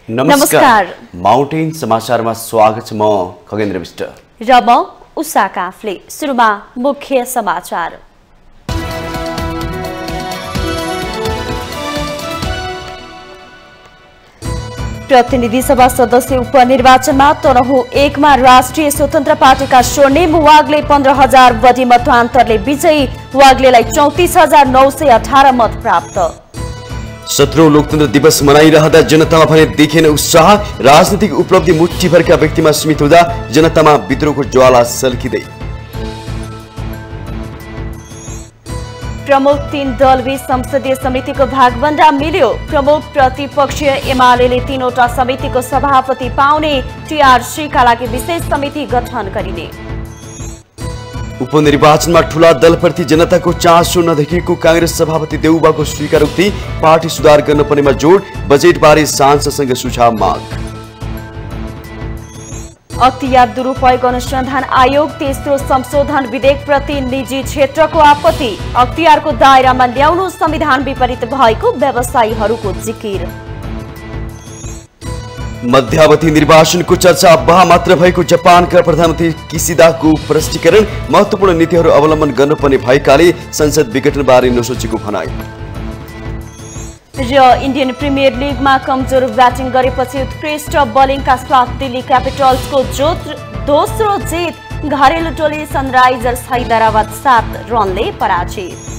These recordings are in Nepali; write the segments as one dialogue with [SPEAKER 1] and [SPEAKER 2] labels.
[SPEAKER 1] नमस्कार माउन्टेन समाचारमा स्वागत छ। म खगेन्द्र विष्ट
[SPEAKER 2] र म उषा काफले। सुरुमा मुख्य समाचार। प्रतिनिधि सभा सदस्य उपनिर्वाचनमा तनहुँ 1 मा राष्ट्रिय स्वतन्त्र पार्टीका स्वर्णिम वाग्ले 15,000 बढी मतअन्तरले विजयी। वाग्लेलाई 34,918 मत प्राप्त।
[SPEAKER 1] 17औं लोकतन्त्र दिवस मनाइरहँदा जनतामा भने देखिएन उत्साह। राजनीतिक उपलब्धि मुठ्ठीभरका व्यक्तिमा सीमित हुँदा जनतामा विद्रोहको ज्वाला सल्किँदै।
[SPEAKER 2] प्रमुख 3 दलबीच संसदीय समितिको भागभण्डा मिल्यो। प्रमुख प्रतिपक्षीय एमालेले 3वटा समितिको सभापति पाउने। टीआरसीका लागि विशेष समिति गठन गरिने।
[SPEAKER 1] उपनिर्वाचनमा ठूला दलप्रति जनताको चासो नदेखिएको कांग्रेस सभापति देउबाको स्वीकारोक्ति। पार्टी सुधार गर्न पर्नेमा जोड। बजेटबारे सांसदसँग सुझाव माग।
[SPEAKER 2] अख्तियार दुरुपयोग अनुसन्धान आयोग तेस्रो संशोधन विधेयकप्रति निजी क्षेत्रको आपत्ति। अख्तियारको दायरामा ल्याउनु संविधान विपरीत भएको व्यवसायीहरूको जिकिर।
[SPEAKER 1] मध्यावधि निर्वाचनको चर्चा अब्बा मात्र भएको जापानका प्रधानमन्त्री किसिदाको प्रस्टीकरण। महत्वपूर्ण नीतिहरू अवलम्बन गर्नुपर्ने भएकाले संसद विघटनबारे नसोचेको भनाई।
[SPEAKER 2] र इन्डियन प्रिमियर लिगमा कमजोर ब्याटिङ गरेपछि उत्कृष्ट बलिङका साथ दिल्ली क्यापिटल्सको दोस्रो जित। घरेलु टोली सनराइजर्स हैदराबाद 7 रनले पराजित।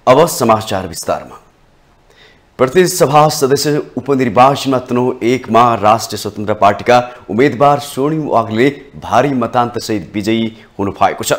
[SPEAKER 1] अब समाचार विस्तारमा। प्रतिनिधि सभा सदस्य उपनिर्वाचनमा तनहुँ 1 मा राष्ट्रिय स्वतन्त्र पार्टीका उम्मेदवार स्वर्णिम वाग्ले भारी मतान्तरसहित विजयी हुनु भएको छ।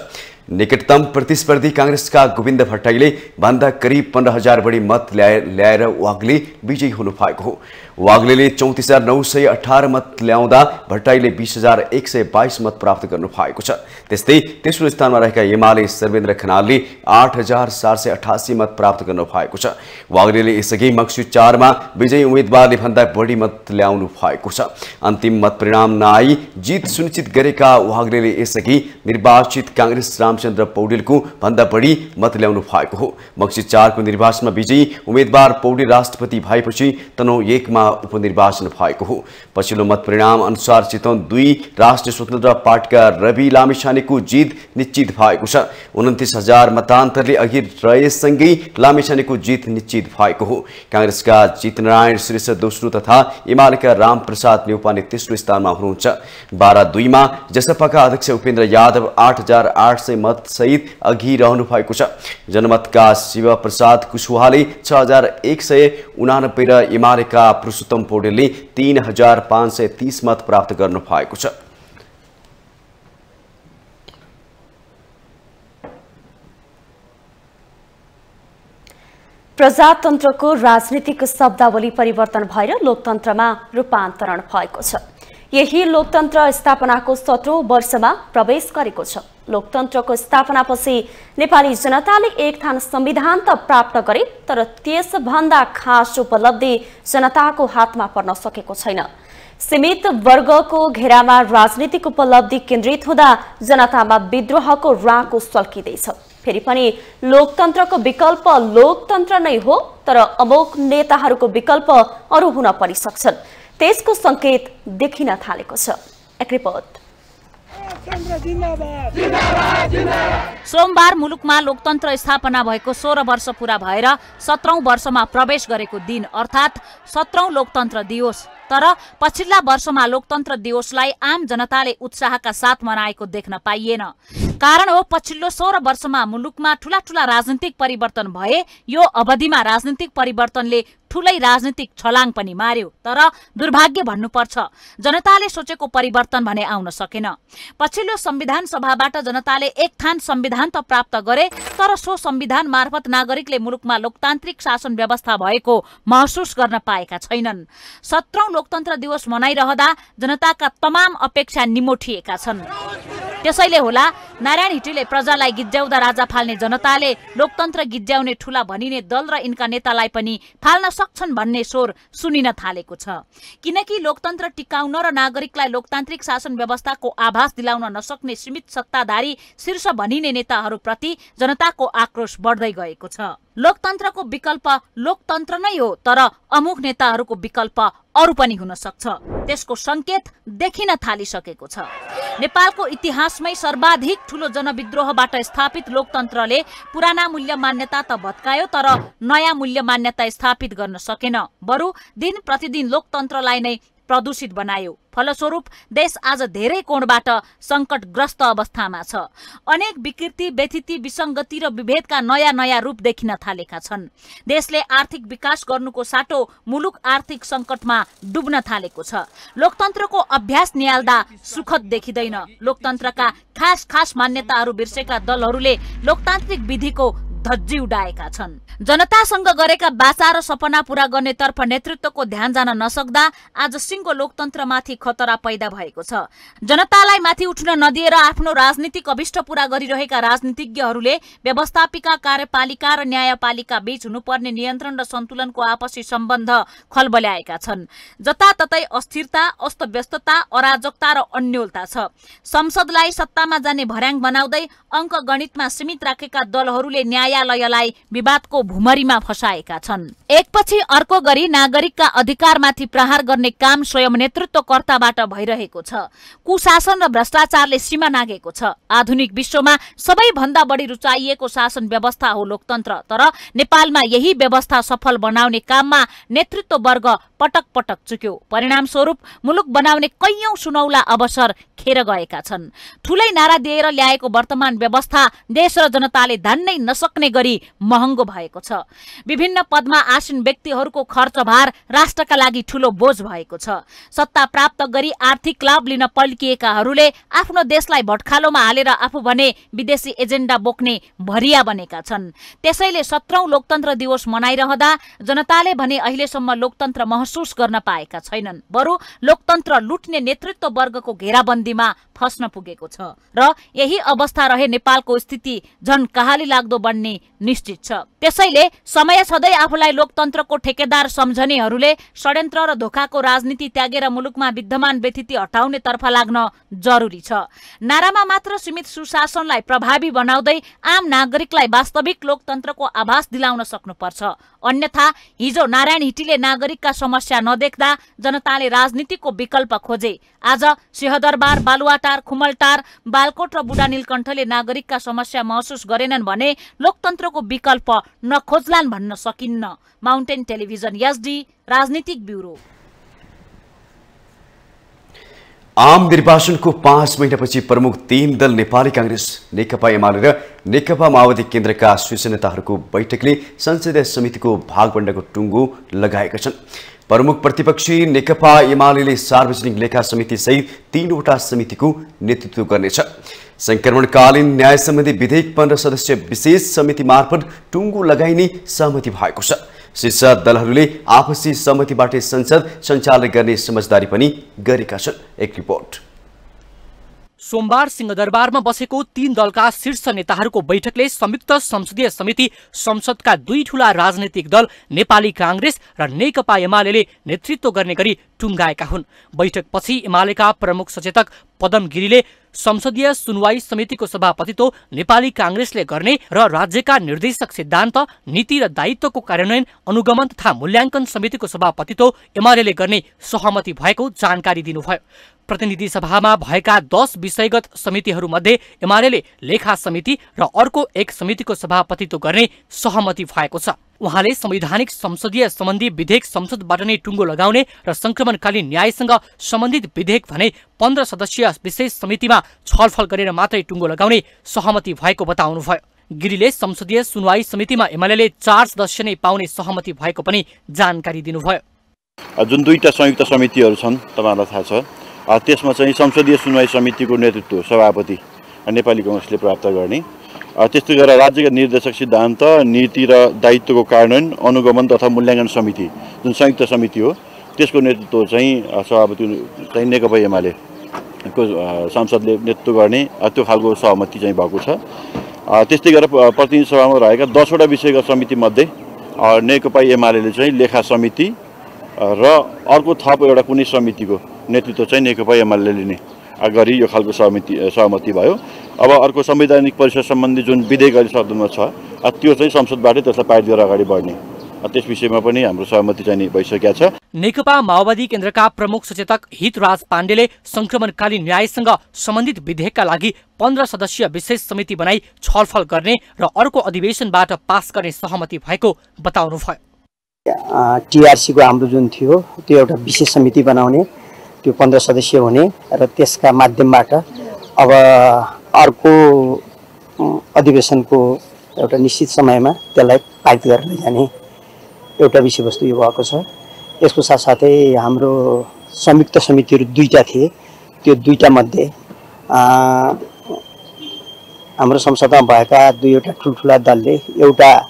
[SPEAKER 1] निकटतम प्रतिस्पर्धी कांग्रेसका गोविन्द भट्टराईले भन्दा करिब 15,000 बढी मत ल्याएर वाग्ले विजयी हुनु भएको हो। वाग्लेले 34,918 मत ल्याउँदा भट्टराईले 20,122 मत प्राप्त गर्नु भएको छ। त्यस्तै तेस्रो स्थानमा रहेका एमाले सर्वेन्द्र खनालले 8,788 मत प्राप्त गर्नु भएको छ। वाग्लेले यसअघि मक्सु 4 मा विजयी उम्मेदवारले भन्दा बढी मत ल्याउनु भएको छ। अन्तिम मत परिणाम नआई जित सुनिश्चित गरेका वाग्लेले यसअघि निर्वाचित कांग्रेस रामचन्द्र पौडेलको भन्दा बढी मत ल्याउनु भएको हो। मक्सु 4 को निर्वाचनमा विजयी उम्मेदवार पौडेल राष्ट्रपति भएपछि तनहुँ 1 मा उपनिर्वाचन भएको हो। पछिल्लो मत परिणाम अनुसार चितवन 2 राष्ट्रिय स्वतन्त्र पार्टीका रवि लामिछानेको जित निश्चित भएको छ। 29,000 मतान्तरले अघि रहेसँगै लामिछानेको जित निश्चित भएको हो। कांग्रेसका जितनारायण श्रेष्ठ दोस्रो तथा एमालेका रामप्रसाद न्यौपाने तेस्रो स्थानमा हुनुहुन्छ। 12-2 मा जसपाका अध्यक्ष उपेन्द्र यादव 8,800 मत सहित अघि रहनु भएको छ। जनमतका शिवप्रसाद कुशवाहाले 6,189 र एमालेका पुरुषोत्तम पौडेलले 3,530 मत प्राप्त गर्नु भएको छ।
[SPEAKER 2] प्रजातन्त्रको राजनीतिक शब्दावली परिवर्तन भएर लोकतन्त्रमा रूपान्तरण भएको छ। यही लोकतन्त्र स्थापनाको 17औं वर्षमा प्रवेश गरेको छ। लोकतन्त्रको स्थापनापछि नेपाली जनताले एक थान संविधान त प्राप्त गरे, तर त्यसभन्दा खास उपलब्धि जनताको हातमा पर्न सकेको छैन। सीमित वर्गको घेरामा राजनीतिक उपलब्धि केन्द्रित हुँदा जनतामा विद्रोहको राँको सल्किँदैछ। फेरि पनि लोकतन्त्रको विकल्प लोकतन्त्र नै हो, तर अमोघ नेताहरूको विकल्प अरू हुन पनि सक्छन्। त्यसको संकेत देखिन थालेको छ। एक रिपोर्ट।
[SPEAKER 3] सोमबार मुलुकमा लोकतन्त्र स्थापना भएको 16 वर्ष पूरा भएर 17औं वर्षमा प्रवेश गरेको दिन अर्थात् 17औं लोकतन्त्र दिवस। तर पछिल्ला वर्षमा लोकतन्त्र दिवसलाई आम जनताले उत्साहका साथ मनाएको देख्न पाइएन। कारण हो पछिल्लो 16 वर्षमा मुलुकमा ठूला ठूला राजनीतिक परिवर्तन भए। यो अवधिमा राजनीतिक परिवर्तनले ठूलै राजनीतिक छलाङ पनि मार्यो, तर दुर्भाग्य भन्नुपर्छ जनताले सोचेको परिवर्तन भने आउन सकेन। पछिल्लो संविधान सभाबाट जनताले एक थान संविधान त प्राप्त गरे, तर सो संविधान मार्फत नागरिकले मुलुकमा लोकतान्त्रिक शासन व्यवस्था भएको महसुस गर्न पाएका छैनन्। 17औं लोकतन्त्र दिवस मनाइरहँदा जनताका तमाम अपेक्षा निमोठिएका छन्। त्यसैले होला नारायण हिटीले प्रजालाई गिज्याउँदा राजा फाल्ने जनताले लोकतन्त्र गिज्याउने ठूला भनिने दल र यिनका नेतालाई पनि फाल्न सक्छन् भन्ने स्वर सुनिन थालेको छ। किनकि लोकतन्त्र टिकाउन र नागरिकलाई लोकतान्त्रिक शासन व्यवस्थाको आभास दिलाउन नसक्ने सीमित सत्ताधारी शीर्ष भनिने नेताहरूप्रति जनताको आक्रोश बढ्दै गएको छ। लोकतन्त्रको विकल्प लोकतन्त्र नै हो, तर अमुक नेताहरूको विकल्प अरू पनि हुन सक्छ। त्यसको संकेत देखिन थालिसकेको छ। नेपालको इतिहासमै सर्वाधिक ठूलो जनविद्रोहबाट स्थापित लोकतन्त्रले पुराना मूल्य मान्यता त भत्कायो, तर नयाँ मूल्य मान्यता स्थापित गर्न सकेन। बरु दिन प्रतिदिन लोकतन्त्रलाई नै प्रदूषित बनायो। फलस्वरूप देश आज धेरै कोणबाट संकटग्रस्त अवस्थामा छ। अनेक विकृति, व्यथिति, विसंगति र विभेदका नयाँ नयाँ रूप देखिन थालेका छन्। देशले आर्थिक विकास गर्नुको साटो मुलुक आर्थिक संकटमा डुब्न थालेको छ। लोकतन्त्रको अभ्यास निहाल्दा सुखद देखिँदैन। लोकतन्त्रका खास खास मान्यताहरू बिर्सेका दलहरूले लोकतान्त्रिक विधिको धज्जी उडाएका छन्। जनतासँग गरेका बाचा र सपना पूरा गर्नेतर्फ नेतृत्वको ध्यान जान नसक्दा आज सिंगो लोकतन्त्रमाथि खतरा पैदा भएको छ। जनतालाई माथि उठ्न नदिएर आफ्नो राजनीतिक अभिष्ट पूरा गरिरहेका राजनीतिज्ञहरूले व्यवस्थापिका, कार्यपालिका र न्यायपालिका बीच हुनुपर्ने नियन्त्रण र सन्तुलनको आपसी सम्बन्ध खलबल्याएका छन्। जताततै अस्थिरता, अस्तव्यस्तता, अराजकता र अन्योलता छ। संसदलाई सत्तामा जाने भर्याङ बनाउँदै अङ्क गणितमा सीमित राखेका दलहरूले न्यायालयलाई विवादको भुमरीमा फसाएका छन्। एकपछि अर्को गरी नागरिकका अधिकारमाथि प्रहार गर्ने काम स्वयं नेतृत्वकर्ताबाट भइरहेको छ। कुशासन र भ्रष्टाचारले सीमा नागेको छ। आधुनिक विश्वमा सबैभन्दा बढी रुचाइएको शासन व्यवस्था हो लोकतन्त्र, तर नेपालमा यही व्यवस्था सफल बनाउने काममा नेतृत्व वर्ग पटक पटक चुक्यो। परिणाम स्वरूप मुलुक बनाउने कैयौं सुनौला अवसर खेर गएका छन्। ठूलै नारा दिएर ल्याएको वर्तमान व्यवस्था देश र जनताले धान्नै नसक्ने गरी महँगो भएको छ। विभिन्न पदमा आसीन व्यक्तिहरूको खर्च भार राष्ट्रका लागि ठूलो बोझ भएको छ। सत्ता प्राप्त गरी आर्थिक लाभ लिन पल्किएकाहरूले आफ्नो देशलाई भट्खालोमा हालेर आफू भने विदेशी एजेन्डा बोक्ने भरिया बनेका छन्। त्यसैले 17औं लोकतन्त्र दिवस मनाइरहँदा जनताले भने अहिलेसम्म लोकतन्त्र महसुस गर्न पाएका छैनन्। बरु लोकतन्त्र लुट्ने नेतृत्व वर्गको घेराबन्दीमा फस्न पुगेको छ र यही अवस्था रहे नेपालको स्थिति झन कहाली लाग्दो बन्ने निश्चित छ। त्यसैले समय छँदै आफूलाई लोकतन्त्रको ठेकेदार सम्झनेहरूले षड्यन्त्र र धोखाको राजनीति त्यागेर मुलुकमा विद्यमान व्यथिति हटाउने तर्फ लाग्न जरुरी छ। नारामा मात्र सीमित सुशासनलाई प्रभावी बनाउँदै आम नागरिकलाई वास्तविक लोकतन्त्रको आभास दिलाउन सक्नुपर्छ। अन्यथा हिजो नारायण हिटीले नागरिकका समस्या नदेख्दा जनताले राजनीतिको विकल्प खोजे। आज सिंहदरबार, बालुवाटार, खुमलटार, बालकोट र बुढा नीलकण्ठले नागरिकका समस्या महसुस गरेनन् भने लोकतन्त्रको विकल्प नखोज्लान् भन्न सकिन्न। माउन्टेन टेलिभिजन एसडी राजनीतिक ब्युरो।
[SPEAKER 1] आम निर्वाचनको 5 महिनापछि प्रमुख 3 दल नेपाली कांग्रेस, नेकपा एमाले र नेकपा माओवादी केन्द्रका शीर्ष नेताहरूको बैठकले संसदीय समितिको भागवण्डाको टुङ्गो लगाएका छन्। प्रमुख प्रतिपक्षी नेकपा एमाले सार्वजनिक लेखा समिति सहित 3वटा समितिको नेतृत्व गर्नेछ। संक्रमणकालीन न्याय सम्बन्धी विधेयक 15 सदस्य विशेष समिति मार्फत टुङ्गो लगाइने सहमति भएको छ। शीर्ष दलहरूले आपसी सहमतिबाट संसद सञ्चालन गर्ने समझदारी पनि गरेका छन्। एक रिपोर्ट।
[SPEAKER 4] सोमबार सिंहदरबारमा बसेको 3 दलका शीर्ष नेताहरूको बैठकले संयुक्त संसदीय समिति संसदका 2 ठूला राजनैतिक दल नेपाली कांग्रेस र नेकपा एमाले नेतृत्व गर्ने गरी टुङ्गाएका हुन्। बैठकपछि एमालेका प्रमुख सचेतक पदम गिरीले संसदीय सुनवाई समितिको सभापतित्व नेपाली कांग्रेसले गर्ने र राज्यका निर्देशक सिद्धान्त, नीति र दायित्वको कार्यान्वयन, अनुगमन तथा मूल्याङ्कन समितिको सभापतित्व एमाले गर्ने सहमति भएको जानकारी दिनुभयो। प्रतिनिधि सभामा भएका 10 विषयगत समितिहरूमध्ये एमाले लेखा समिति र अर्को एक समितिको सभापतित्व गर्ने सहमति भएको छ। उहाँले संवैधानिक संसदीय सम्बन्धी विधेयक संसदबाट नै टुङ्गो लगाउने र संक्रमणकालीन न्यायसँग सम्बन्धित विधेयक भने 15 सदस्यीय विशेष समितिमा छलफल गरेर मात्रै टुङ्गो लगाउने सहमति भएको बताउनुभयो। गिरीले संसदीय सुनवाई समितिमा एमाले 4 सदस्य नै पाउने सहमति भएको पनि जानकारी दिनुभयो।
[SPEAKER 5] जुन 2टा संयुक्त समितिहरू छन् तपाईहरुलाई थाहा छ, त्यसमा चाहिँ संसदीय सुनवाई समितिको नेतृत्व सभापति नेपाली कांग्रेसले प्राप्त गर्ने, त्यस्तै गरेर राज्यका निर्देशक सिद्धान्त, नीति र दायित्वको कार्यान्वयन, अनुगमन तथा मूल्याङ्कन समिति जुन संयुक्त समिति हो त्यसको नेतृत्व चाहिँ सभापति चाहिँ नेकपा एमाले को सांसदले नेतृत्व गर्ने त्यो खालको सहमति चाहिँ भएको छ। त्यस्तै गरेर प्रतिनिधि सभामा रहेका 10 वटा विषयगत समितिमध्ये नेकपा एमाले चाहिँ लेखा समिति र अर्को थप एउटा कुनै समितिको नेतृत्व चाहिँ नेकपा एमाले लिने गरी यो खालको सहमति भयो। अब अर्को संवैधानिक परिषद सम्बन्धी जुन विधेयक अहिले सदनमा छ त्यो चाहिँ संसदबाटै त्यसलाई पारित गरेर अगाडि बढ्ने त्यस विषयमा पनि हाम्रो सहमति चाहिँ भइसकेको छ।
[SPEAKER 4] नेकपा माओवादी केन्द्रका प्रमुख सचेतक हितराज पाण्डेले संक्रमणकालीन न्यायसँग सम्बन्धित विधेयकका लागि 15 सदस्यीय विशेष समिति बनाई छलफल गर्ने र अर्को अधिवेशनबाट पास गर्ने सहमति भएको बताउनुभयो।
[SPEAKER 6] टीआरसीको हाम्रो जुन थियो त्यो एउटा विशेष समिति बनाउने, त्यो 15 सदस्यीय हुने र त्यसका माध्यमबाट अब अर्को अधिवेशनको एउटा निश्चित समयमा त्यसलाई पारित गरेर जाने एउटा विषयवस्तु यो भएको छ। यसको साथसाथै हाम्रो संयुक्त समितिहरू 2टा थिए, त्यो 2टा मध्ये हाम्रो संसदमा भएका 2वटा ठुल्ठुला दलले एउटा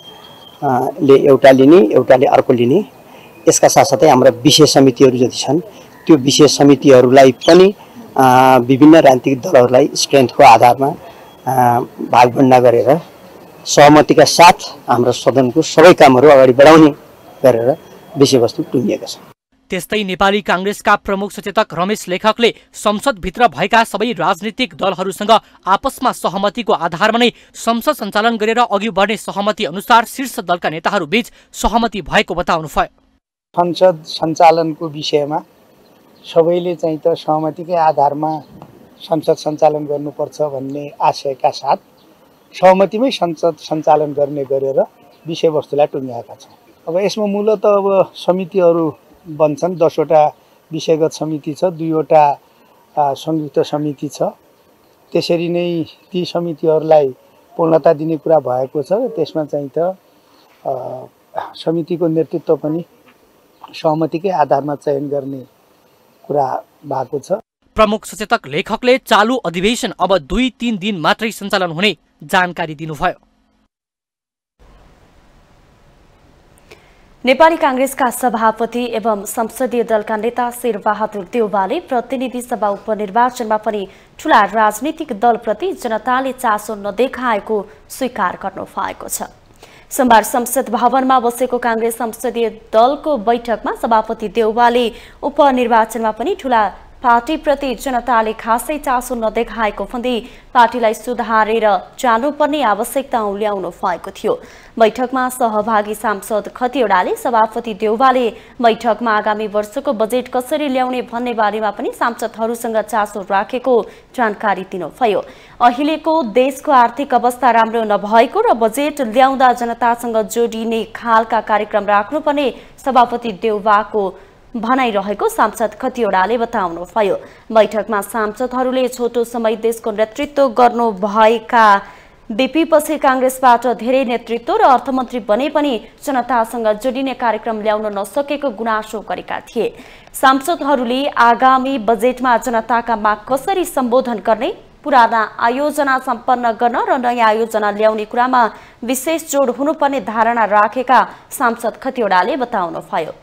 [SPEAKER 6] लिने, एउटाले अर्को लिने। यसका साथसाथै हाम्रा विशेष समितिहरू जति छन् त्यो विशेष समितिहरूलाई पनि विभिन्न राजनीतिक दलहरूलाई स्ट्रेन्थको आधारमा भागभण्डा गरेर सहमतिका साथ हाम्रो सदनको सबै कामहरू अगाडि बढाउने गरेर विषयवस्तु टुङ्गिएको छ।
[SPEAKER 4] त्यस्तै नेपाली कांग्रेसका प्रमुख सचेतक रमेश लेखकले संसदभित्र भएका सबै राजनीतिक दलहरूसँग आपसमा सहमतिको आधारमा नै संसद सञ्चालन गरेर अघि बढ्ने सहमति अनुसार शीर्ष दलका नेताहरू बीच सहमति भएको बताउनुभयो।
[SPEAKER 7] संसद सञ्चालनको विषयमा सबैले चाहिँ त सहमतिकै आधारमा संसद सञ्चालन गर्नुपर्छ भन्ने आशयका साथ सहमतिमै संसद सञ्चालन गर्ने गरेर विषयवस्तुलाई टुङ्ग्याएका छौँ। अब यसमा मूलत अब समितिहरू बन्छन्, 10 वटा विषयगत समिति छ, 2 वटा संयुक्त समिति छ। त्यसरी नै ती समितिहरूलाई पूर्णता दिने कुरा भएको छ। त्यसमा चाहिँ त समितिको नेतृत्व पनि सहमतिकै आधारमा चयन गर्ने कुरा भएको छ।
[SPEAKER 4] प्रमुख सचेतक लेखकले चालू अधिवेशन अब 2-3 दिन मात्रै सञ्चालन हुने जानकारी दिनुभयो।
[SPEAKER 2] नेपाली कांग्रेसका सभापति एवं संसदीय दलका नेता शेरबहादुर देउवाले प्रतिनिधि सभा उपनिर्वाचनमा पनि ठूला राजनीतिक दलप्रति जनताले चासो नदेखाएको स्वीकार गर्नु भएको छ। सोमबार संसद भवनमा बसेको कांग्रेस संसदीय दलको बैठकमा सभापति देउवाले उपनिर्वाचनमा पनि ठूला पार्टीप्रति जनताले खासै चासो नदेखाएको भन्दै पार्टीलाई सुधारेर जानुपर्ने आवश्यकता उल्याउनु भएको थियो। बैठकमा सहभागी सांसद खतिवड़ाले सभापति देउवाले बैठकमा आगामी वर्षको बजेट कसरी ल्याउने भन्ने बारेमा पनि सांसदहरूसँग चासो राखेको जानकारी दिनुभयो। अहिलेको देशको आर्थिक अवस्था राम्रो नभएको र बजेट ल्याउँदा जनतासँग जोडिने खालका कार्यक्रम राख्नुपर्ने सभापति देउवाको भनाइरहेको सांसद खतिवड़ाले बताउनुभयो। बैठकमा सांसदहरूले छोटो समय देशको नेतृत्व गर्नु भएका बीपीपछि कांग्रेसबाट धेरै नेतृत्व र अर्थमन्त्री बने पनि जनतासँग जोडिने कार्यक्रम ल्याउन नसकेको गुनासो गरेका थिए। सांसदहरूले आगामी बजेटमा जनताका माग कसरी सम्बोधन गर्ने, पुराना आयोजना सम्पन्न गर्न र नयाँ आयोजना ल्याउने कुरामा विशेष जोड हुनुपर्ने धारणा राखेका सांसद खतिवड़ाले बताउनुभयो।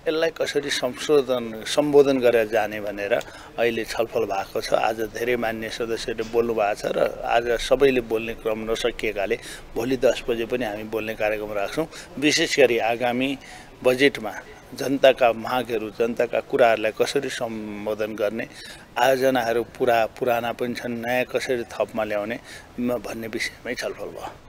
[SPEAKER 8] यसलाई कसरी सम्बोधन गरेर जाने भनेर अहिले छलफल भएको छ। आज धेरै मान्य सदस्यहरूले बोल्नु भएको छ र आज सबैले बोल्ने क्रम नसकिएकाले भोलि 10 बजे पनि हामी बोल्ने कार्यक्रम राख्छौँ। विशेष गरी आगामी बजेटमा जनताका मागहरू, जनताका कुराहरूलाई कसरी सम्बोधन गर्ने, आयोजनाहरू पुराना पनि छन्, नयाँ कसरी थपमा ल्याउने भन्ने विषयमै छलफल भयो।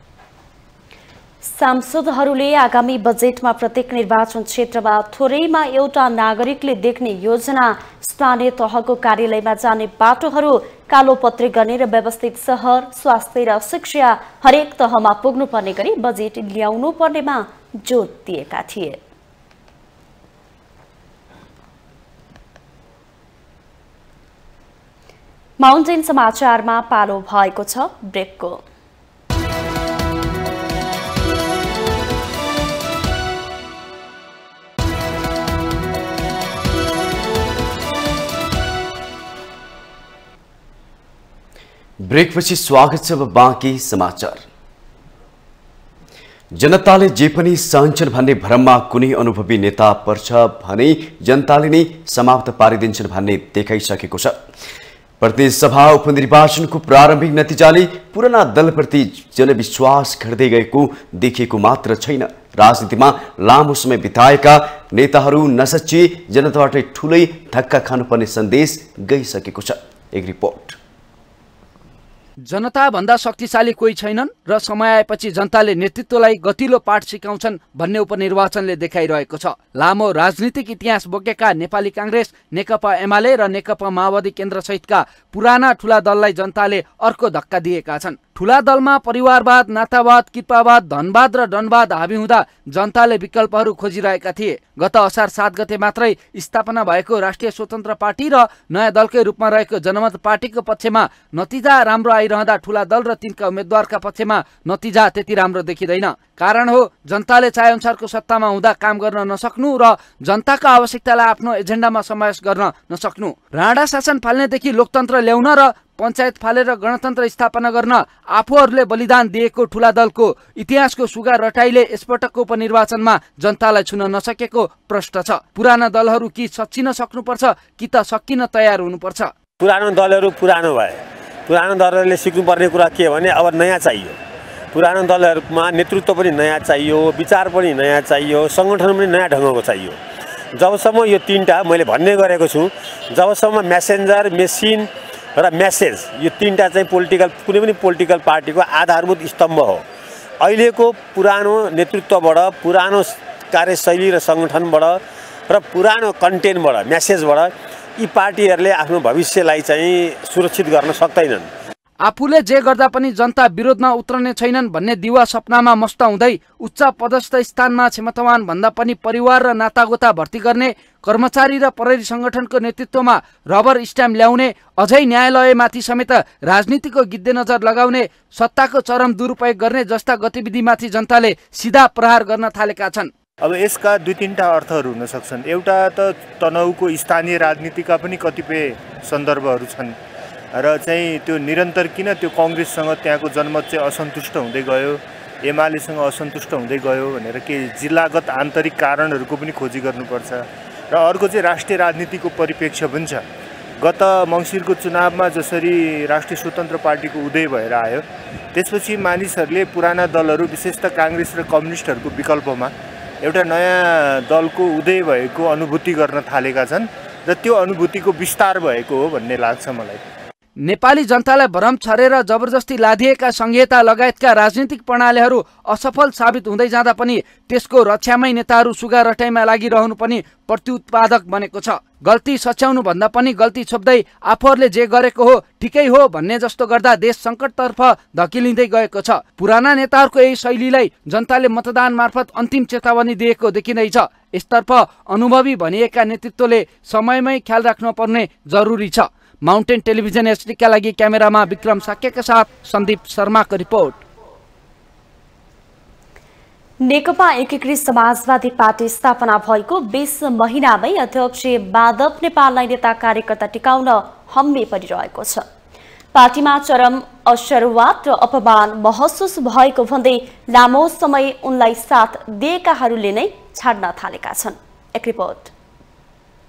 [SPEAKER 2] सांसदहरूले आगामी बजेटमा प्रत्येक निर्वाचन क्षेत्रमा थोरैमा एउटा नागरिकले देख्ने योजना, स्थानीय तहको कार्यालयमा जाने बाटोहरू कालोपत्री गर्ने र व्यवस्थित शहर, स्वास्थ्य र शिक्षा हरेक तहमा पुग्नुपर्ने गरी बजेट ल्याउनु पर्नेमा जोड दिएका थिए। माउन्टेन समाचारमा पालो भएको छ ब्रेकको।
[SPEAKER 1] ब्रेकपछि स्वागत छ। अब बाँकी समाचार। जनताले जे पनि सहन्छन् भन्ने भ्रममा कुनै अनुभवी नेता पर्छ भने जनताले नै समाप्त पारिदिन्छन् भन्ने देखाइसकेको छ। प्रदेश सभा उपनिर्वाचनको प्रारम्भिक नतिजाले पुराना दलप्रति जनविश्वास घट्दै गएको देखिएको मात्र छैन, राजनीतिमा लामो समय बिताएका नेताहरू नसच्चिए जनताबाटै ठूलै धक्का खानुपर्ने सन्देश गइसकेको छ। एक रिपोर्ट।
[SPEAKER 9] जनता भन्दा शक्तिशाली कोही छैनन् र समय आएपछि जनताले नेतृत्वलाई गतिलो पाठ सिकाउँछन् भन्ने उपनिर्वाचनले देखाइरहेको छ। लामो राजनीतिक इतिहास बोकेका नेपाली कांग्रेस, नेकपा एमाले र नेकपा माओवादी केन्द्र सहितका पुराना ठूला दललाई जनताले अर्को धक्का दिएका छन्। ठूला दलमा परिवारवाद, नातावाद, कृपावाद, धनवाद र डनवाद हाबी हुँदा जनताले विकल्पहरू खोजिरहेका थिए। गत असार 7 गते मात्रै स्थापना भएको राष्ट्रिय स्वतन्त्र पार्टी र नयाँ दलकै रूपमा रहेको जनमत पार्टीको पक्षमा नतिजा राम्रो आइरहँदा ठूला दल र तिनका उम्मेद्वारका पक्षमा नतिजा त्यति राम्रो देखिँदैन। कारण हो जनताले चाहेअनुसारको सत्तामा हुँदा काम गर्न नसक्नु र जनताका आवश्यकतालाई आफ्नो एजेन्डामा समावेश गर्न नसक्नु। राणा शासन फाल्नेदेखि लोकतन्त्र ल्याउन र पञ्चायत फालेर गणतन्त्र स्थापना गर्न आफूहरूले बलिदान दिएको ठूला दलको इतिहासको सुगा रटाइले यसपटकको उपनिर्वाचनमा जनतालाई छुन नसकेको प्रश्न छ। पुराना दलहरू कि सच्चिन सक्नुपर्छ कि त सकिन तयार हुनुपर्छ।
[SPEAKER 10] पुरानो दलहरू पुरानो भए, पुरानो दलहरूले सिक्नुपर्ने कुरा के भने अब नयाँ चाहियो। पुरानो दलहरूमा नेतृत्व पनि नयाँ चाहियो, विचार पनि नयाँ चाहियो, सङ्गठन पनि नयाँ ढङ्गको चाहियो। जबसम्म यो तीनटा मैले भन्ने गरेको छु, जबसम्म मेसेन्जर, मेसिन र मेसेज यो तीनटा चाहिँ कुनै पनि पोलिटिकल पार्टीको आधारभूत स्तम्भ हो। अहिलेको पुरानो नेतृत्वबाट, पुरानो कार्यशैली र सङ्गठनबाट र पुरानो कन्टेन्टबाट, मेसेजबाट यी पार्टीहरूले आफ्नो भविष्यलाई चाहिँ सुरक्षित गर्न सक्दैनन्।
[SPEAKER 9] आफूले जे गर्दा पनि जनता विरोधमा उत्रने छैनन् भन्ने दिवा सपनामा मस्त हुँदै उच्च पदस्थ स्थानमा क्षमतावान भन्दा पनि परिवार र नातागोता भर्ती गर्ने, कर्मचारी र प्रहरी संगठनको नेतृत्वमा रबर स्ट्याम्प ल्याउने, अझै न्यायालयमाथि समेत राजनीतिको गिद्धे नजर लगाउने, सत्ताको चरम दुरुपयोग गर्ने जस्ता गतिविधिमाथि जनताले सिधा प्रहार गर्न थालेका छन्।
[SPEAKER 11] अब यसका दुई तीनटा अर्थहरू हुन सक्छन्। एउटा त तनहुको स्थानीय राजनीतिका पनि कतिपय सन्दर्भहरू छन् र चाहिँ त्यो निरन्तर किन त्यो कांग्रेससँग त्यहाँको जनमत चाहिँ असन्तुष्ट हुँदै गयो, एमालेसँग असन्तुष्ट हुँदै गयो भनेर के जिल्लागत आन्तरिक कारणहरूको पनि खोजी गर्नुपर्छ। र अर्को चाहिँ राष्ट्रिय राजनीतिको परिप्रेक्ष्य पनि छ। गत मङ्सिरको चुनावमा जसरी राष्ट्रिय स्वतन्त्र पार्टीको उदय भएर आयो, त्यसपछि मानिसहरूले पुराना दलहरू विशेषतः कांग्रेस र कम्युनिस्टहरूको विकल्पमा एउटा नयाँ दलको उदय भएको अनुभूति गर्न थालेका छन् र त्यो अनुभूतिको विस्तार भएको हो भन्ने लाग्छ मलाई।
[SPEAKER 9] नेपाली जनतालाई भ्रम छरेर जबरजस्ती लादिएका संहिता लगायतका राजनीतिक प्रणालीहरू असफल साबित हुँदै जाँदा पनि त्यसको रक्षामै नेताहरू सुगा रटाइमा लागिरहनु पनि प्रत्युत्पादक बनेको छ। गल्ती सच्याउनु भन्दा पनि गल्ती छोप्दै आफूहरूले जे गरेको हो ठिकै हो भन्ने जस्तो गर्दा देश सङ्कटतर्फ धकिलिँदै गएको छ। पुराना नेताहरूको यही शैलीलाई जनताले मतदान मार्फत अन्तिम चेतावनी दिएको देखिँदैछ। यसतर्फ अनुभवी भनिएका नेतृत्वले समयमै ख्याल राख्नुपर्ने जरुरी छ। माउन्टेन टेलिभिजन एचडी का लागि क्यामेरामा विक्रम साक्यका साथ सन्दीप शर्माको रिपोर्ट।
[SPEAKER 2] नेकपा एकीकृत समाजवादी पार्टी स्थापना भएको 20 महिनामै अध्यक्ष माधव नेपाललाई नेता कार्यकर्ता टिकाउन हम्मे परिरहेको छ। पार्टीमा चरम असरुवात र अपमान महसुस भएको भन्दै लामो समय उनलाई साथ दिएकाहरूले नै छाड्न थालेका छन्। एक रिपोर्ट।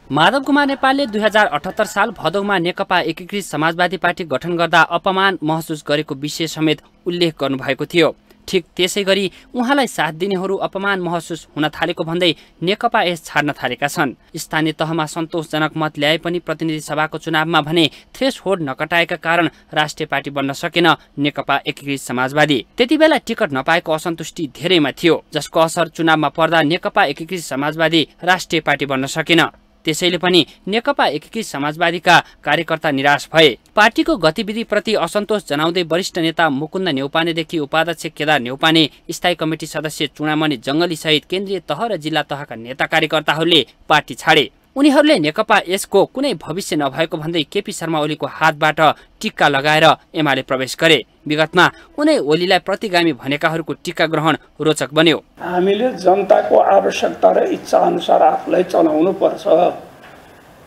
[SPEAKER 12] माधव कुमार नेपालले 2078 साल भदौमा नेकपा एकीकृत समाजवादी पार्टी गठन गर्दा अपमान महसुस गरेको विषय समेत उल्लेख गर्नुभएको थियो। ठिक त्यसै गरी उहाँलाई साथ दिनेहरू अपमान महसुस हुन थालेको भन्दै नेकपा यस छाड्न थालेका छन्। स्थानीय तहमा सन्तोषजनक मत ल्याए पनि प्रतिनिधि सभाको चुनावमा भने थ्रेसहोल्ड नकटाएका कारण राष्ट्रिय पार्टी बन्न सकेन नेकपा एकीकृत समाजवादी। त्यतिबेला टिकट नपाएको असन्तुष्टि धेरैमा थियो, जसको असर चुनावमा पर्दा नेकपा एकीकृत समाजवादी राष्ट्रिय पार्टी बन्न सकेन। त्यसैले पनि नेकपा एकीकृत समाजवादीका कार्यकर्ता निराश भए। पार्टीको गतिविधिप्रति असन्तोष जनाउँदै वरिष्ठ नेता मुकुन्द न्यौपानेदेखि उपाध्यक्ष केदार न्यौपाने, स्थायी कमिटी सदस्य चुडामणि जङ्गली सहित केन्द्रीय तह र जिल्ला तहका नेता कार्यकर्ताहरूले पार्टी छाडे। उनीहरूले नेकपा यसको कुनै भविष्य नभएको भन्दै केपी शर्मा ओलीको हातबाट टिक्का लगाएर एमाले प्रवेश गरे। विगतमा उनै ओलीलाई प्रतिगामी भनेकाहरूको टिक्का ग्रहण रोचक बन्यो।
[SPEAKER 13] हामीले जनताको आवश्यकता र इच्छा अनुसार आफूलाई चलाउनु पर्छ।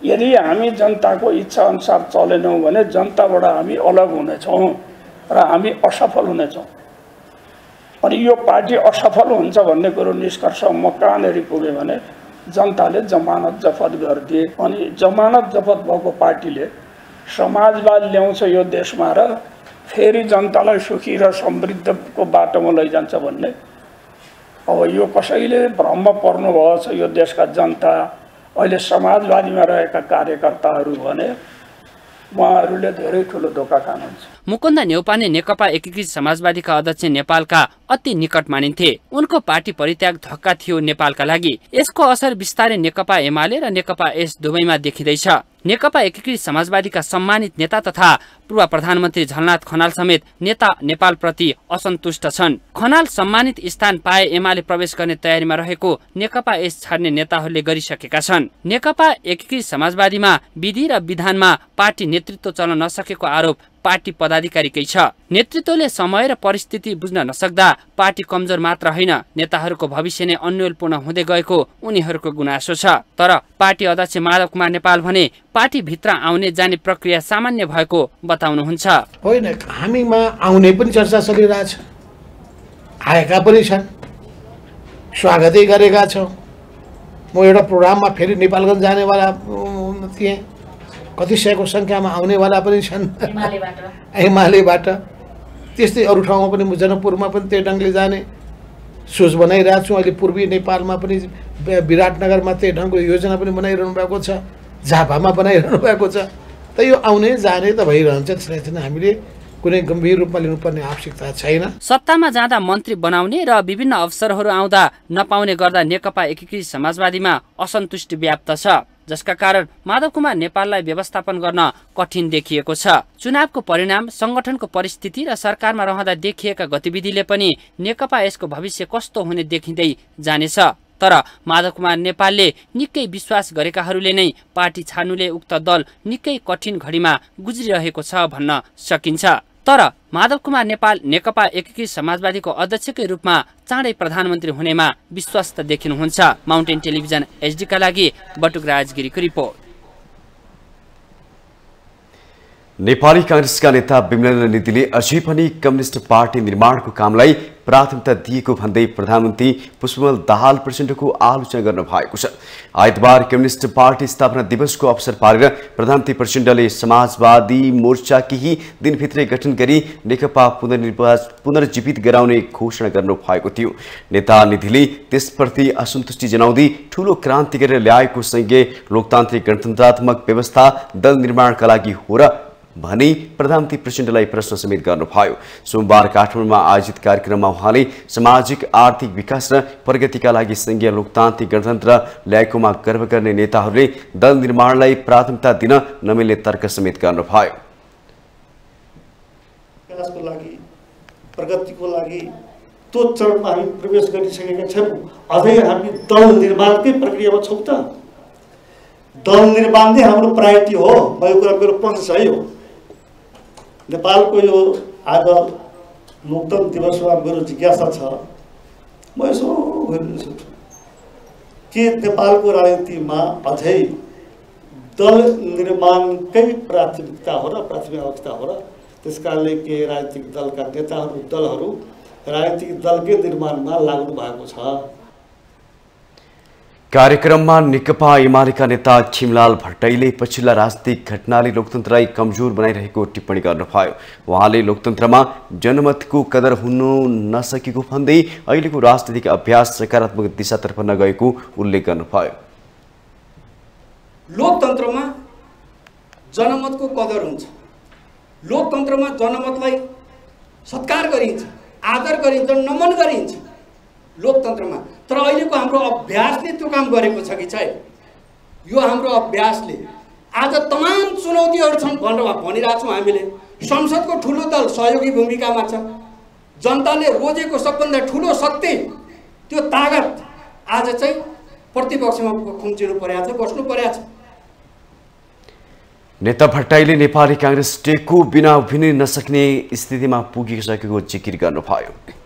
[SPEAKER 13] यदि हामी जनताको इच्छा अनुसार चलेनौँ भने जनताबाट हामी अलग हुनेछौँ र हामी असफल हुनेछौँ। अनि यो पार्टी असफल हुन्छ भन्ने कुरो निष्कर्ष म कहाँनिर पुगेँ भने जनताले जमानत जफत गरिदिए। अनि जमानत जफत भएको पार्टीले समाजवाद ल्याउँछ यो देशमा र फेरि जनतालाई सुखी र समृद्धको बाटोमा लैजान्छ भन्ने अब यो कसैले भ्रममा पर्नुभएको छ। यो देशका जनता अहिले समाजवादीमा रहेका कार्यकर्ताहरू भने उहाँहरूले धेरै ठुलो धोका खानुहुन्छ।
[SPEAKER 12] मुकुन्द नेउपाने नेकपा एकीकृत समाजवादीका अध्यक्ष नेपालका अति निकट मानिन्थे। उनको पार्टी परित्याग धक्का थियो नेपालका लागि। यसको असर बिस्तारै नेकपा एमाले र नेकपा एस दुवैमा देखिँदैछ। नेकपा एकीकृत समाजवादीका सम्मानित नेता तथा पूर्व प्रधानमन्त्री झलनाथ खनाल समेत नेता नेपालप्रति असन्तुष्ट छन्। खनाल सम्मानित स्थान पाए एमाले प्रवेश गर्ने तयारीमा रहेको नेकपा एस छाड्ने नेताहरूले गरिसकेका छन्। नेकपा एकीकृत समाजवादीमा विधि र विधानमा पार्टी नेतृत्व चल्न नसकेको आरोप पार्टी पदाधिकारीकै छ। नेतृत्वले समय र परिस्थिति बुझ्न नसक्दा पार्टी कमजोर मात्र होइन, नेताहरूको भविष्य नै अन्यलपूर्ण हुँदै गएको उनीहरूको गुनासो छ। तर पार्टी अध्यक्ष माधव कुमार नेपाल भने पार्टी भित्र आउने जाने प्रक्रिया सामान्य भएको बताउनुहुन्छ।
[SPEAKER 14] होइन, हामीमा आउने पनि चर्चा चलिरहेछ, आएका पनि छन्, स्वागतै गरेका छौँ। म एउटा प्रोग्राममा फेरि नेपालगञ्ज जानेवाला थिएँ, कति सयको सङ्ख्यामा आउनेवाला पनि छन् एमालेबाट। त्यस्तै अरू ठाउँमा पनि जनकपुरमा पनि त्यही ढङ्गले जाने सोच बनाइरहेको छु। अहिले पूर्वी नेपालमा पनि विराटनगरमा त्यही ढङ्गको योजना पनि बनाइरहनु भएको छ, झापामा बनाइरहनु भएको छ। त यो आउने जाने त भइरहन्छ, त्यसलाई हामीले कुनै गम्भीर रूपमा लिनुपर्ने आवश्यकता छैन।
[SPEAKER 12] सत्तामा जाँदा मन्त्री बनाउने र विभिन्न अवसरहरू आउँदा नपाउने गर्दा नेकपा एकीकृत समाजवादीमा असन्तुष्टि व्याप्त छ, जसका कारण माधव कुमार नेपाललाई व्यवस्थापन गर्न कठिन देखिएको छ। चुनावको परिणाम, संगठनको परिस्थिति र सरकारमा रहँदा देखिएका गतिविधिले पनि नेकपा यसको भविष्य कस्तो हुने देखिँदै जानेछ। तर माधव कुमार नेपालले निकै विश्वास गरेकाहरूले नै पार्टी छाड्नुले उक्त दल निकै कठिन घडीमा गुज्रिरहेको छ भन्न सकिन्छ। तर माधव कुमार नेपाल नेकपा एकीकृत समाजवादीको अध्यक्षकै रूपमा चाँडै प्रधानमन्त्री हुनेमा विश्वस्त देखिनुहुन्छ। माउन्टेन टेलिभिजन एचडीका लागि बटुकराज गिरीको रिपोर्ट।
[SPEAKER 1] नेपाली कांग्रेसका नेता विमलेन्द्र निधिले अझै पनि कम्युनिस्ट पार्टी निर्माणको कामलाई प्राथमिकता दिएको भन्दै प्रधानमन्त्री पुष्पकमल दाहाल प्रचण्डको आलोचना गर्नु भएको छ। आइतबार कम्युनिस्ट पार्टी स्थापना दिवसको अवसर पारेर प्रधानमन्त्री प्रचण्डले समाजवादी मोर्चा केही दिनभित्रै गठन गरी नेकपा पुनर्जीवित गराउने घोषणा गर्नु भएको थियो। नेता निधिले त्यसप्रति असन्तुष्टि जनाउँदै ठूलो क्रान्ति गरेर ल्याएको संघीय लोकतान्त्रिक गणतन्त्रात्मक व्यवस्था दल निर्माणका लागि हो र भनी प्रधानमन्त्री प्रचण्डलाई प्रश्न समेत गर्नुभयो। सोमबार काठमाडौँमा आयोजित कार्यक्रममा उहाँले सामाजिक आर्थिक विकास र प्रगतिका लागि संघीय लोकतान्त्रिक गणतन्त्र ल्याएकोमा गर्व गर्ने नेताहरूले दल निर्माणलाई प्राथमिकता दिन नमिल्ने तर्क समेत गर्नुभयो।
[SPEAKER 15] विकासको लागि, प्रगतिको लागि त्यो चरणमा हामी प्रवेश गरिसकेका छैनौँ। अझै हामी दल निर्माणकै प्रक्रियामा छौँ। त दल निर्माण नै हाम्रो प्रायोरिटी हो। मेरो प्रोसेस है यो नेपालको यो आज लोकतन्त्र दिवसमा मेरो जिज्ञासा छ। म यसो सोच्छु के नेपालको राजनीतिमा अझै दल निर्माणकै प्राथमिकता हो र प्राथमिक अवस्था हो र त्यसकारणले के राजनीतिक दलका नेताहरू दलहरू राजनीतिक दलकै निर्माणमा लाग्नु भएको छ।
[SPEAKER 1] कार्यक्रममा नेकपा एमालेका नेता खिमलाल भट्टराईले पछिल्ला राजनीतिक घटनाले लोकतन्त्रलाई कमजोर बनाइरहेको टिप्पणी गर्नुभयो। उहाँले लोकतन्त्रमा जनमतको कदर हुनु नसकेको भन्दै अहिलेको राजनीतिक अभ्यास सकारात्मक दिशातर्फ नगएको उल्लेख गर्नुभयो।
[SPEAKER 16] लोकतन्त्रमा जनमतको कदर हुन्छ, लोकतन्त्रमा जनमतलाई सत्कार गरिन्छ, आदर गरिन्छ, नमन गरिन्छ लोकतन्त्रमा। तर अहिलेको हाम्रो अभ्यासले त्यो काम गरेको छ कि छैन? यो हाम्रो अभ्यासले आज तमाम चुनौतीहरू छन् भनेर भनिरहेको छौँ हामीले। संसदको ठुलो दल सहयोगी भूमिकामा छ। जनताले रोजेको सबभन्दा ठुलो शक्ति, त्यो तागत आज चाहिँ प्रतिपक्षमा खुम्चिनु परेको छ, बस्नु परेको छ।
[SPEAKER 1] नेता भट्टराईले नेपाली कांग्रेस टेकको बिना उभिनै नसक्ने स्थितिमा पुगिसकेको जिकिर गर्नुभयो।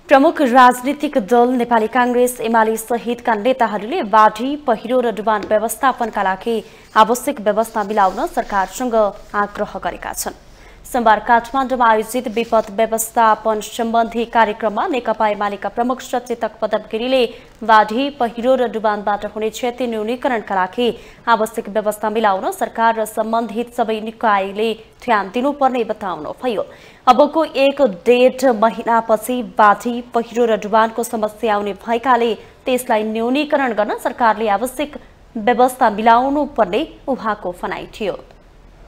[SPEAKER 2] प्रमुख राजनीतिक दल नेपाली कांग्रेस एमाले सहितका नेताहरूले बाढी, पहिरो र डुबान व्यवस्थापनका लागि आवश्यक व्यवस्था मिलाउन सरकारसँग आग्रह गरेका छन्। सोमबार काठमाडौँमा आयोजित विपद व्यवस्थापन सम्बन्धी कार्यक्रममा नेकपा एमालेका प्रमुख सचेतक पदम गिरीले बाढी, पहिरो र डुबानबाट हुने क्षति न्यूनीकरणका लागि आवश्यक व्यवस्था मिलाउन सरकार र सम्बन्धित सबै निकायले ध्यान दिनुपर्ने बताउनुभयो। अबको 1.5 महिनापछि बाढी, पहिरो र डुबानको समस्या आउने भएकाले त्यसलाई न्यूनीकरण गर्न सरकारले आवश्यक व्यवस्था मिलाउनु पर्ने उहाँको भनाइ थियो।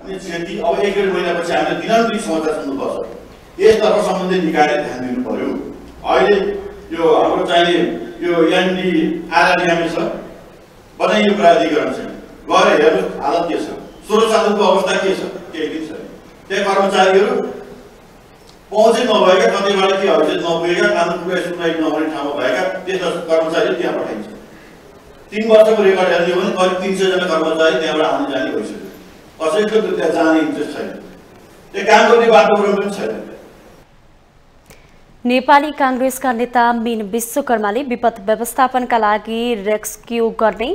[SPEAKER 5] क्षति अब 1.5 महिनापछि हामीले दिनानुदिन समाचार सुन्नुपर्छ। यसतर्फ सम्बन्धित निकायले ध्यान दिनु पर्यो। अहिले यो हाम्रो चाहिने यो एनडी आरआरएम छ, बनाइयो प्राधिकरण छ, गएर हेर्नु हालत के छ, स्रोत साधनको अवस्था के छ, केही दिन छैन। त्यहाँ कर्मचारीहरू पहुँचै नभएका, कतैबाट के हैसियत नपुगेका, कानुनको सुनवाई नहुने ठाउँमा भएका त्यस्ता कर्मचारी त्यहाँ पठाइन्छ। 3 वर्षको रेकर्ड हेर्ने हो भने करिब 300 जना कर्मचारी त्यहाँबाट आउने जाने भइसक्यो। कसैको त्यहाँ जाने इन्ट्रेस्ट छैन, त्यो काम गर्ने वातावरण पनि छैन।
[SPEAKER 2] नेपाली कांग्रेसका नेता मीन विश्वकर्माले विपद व्यवस्थापनका लागि रेस्क्यु गर्ने,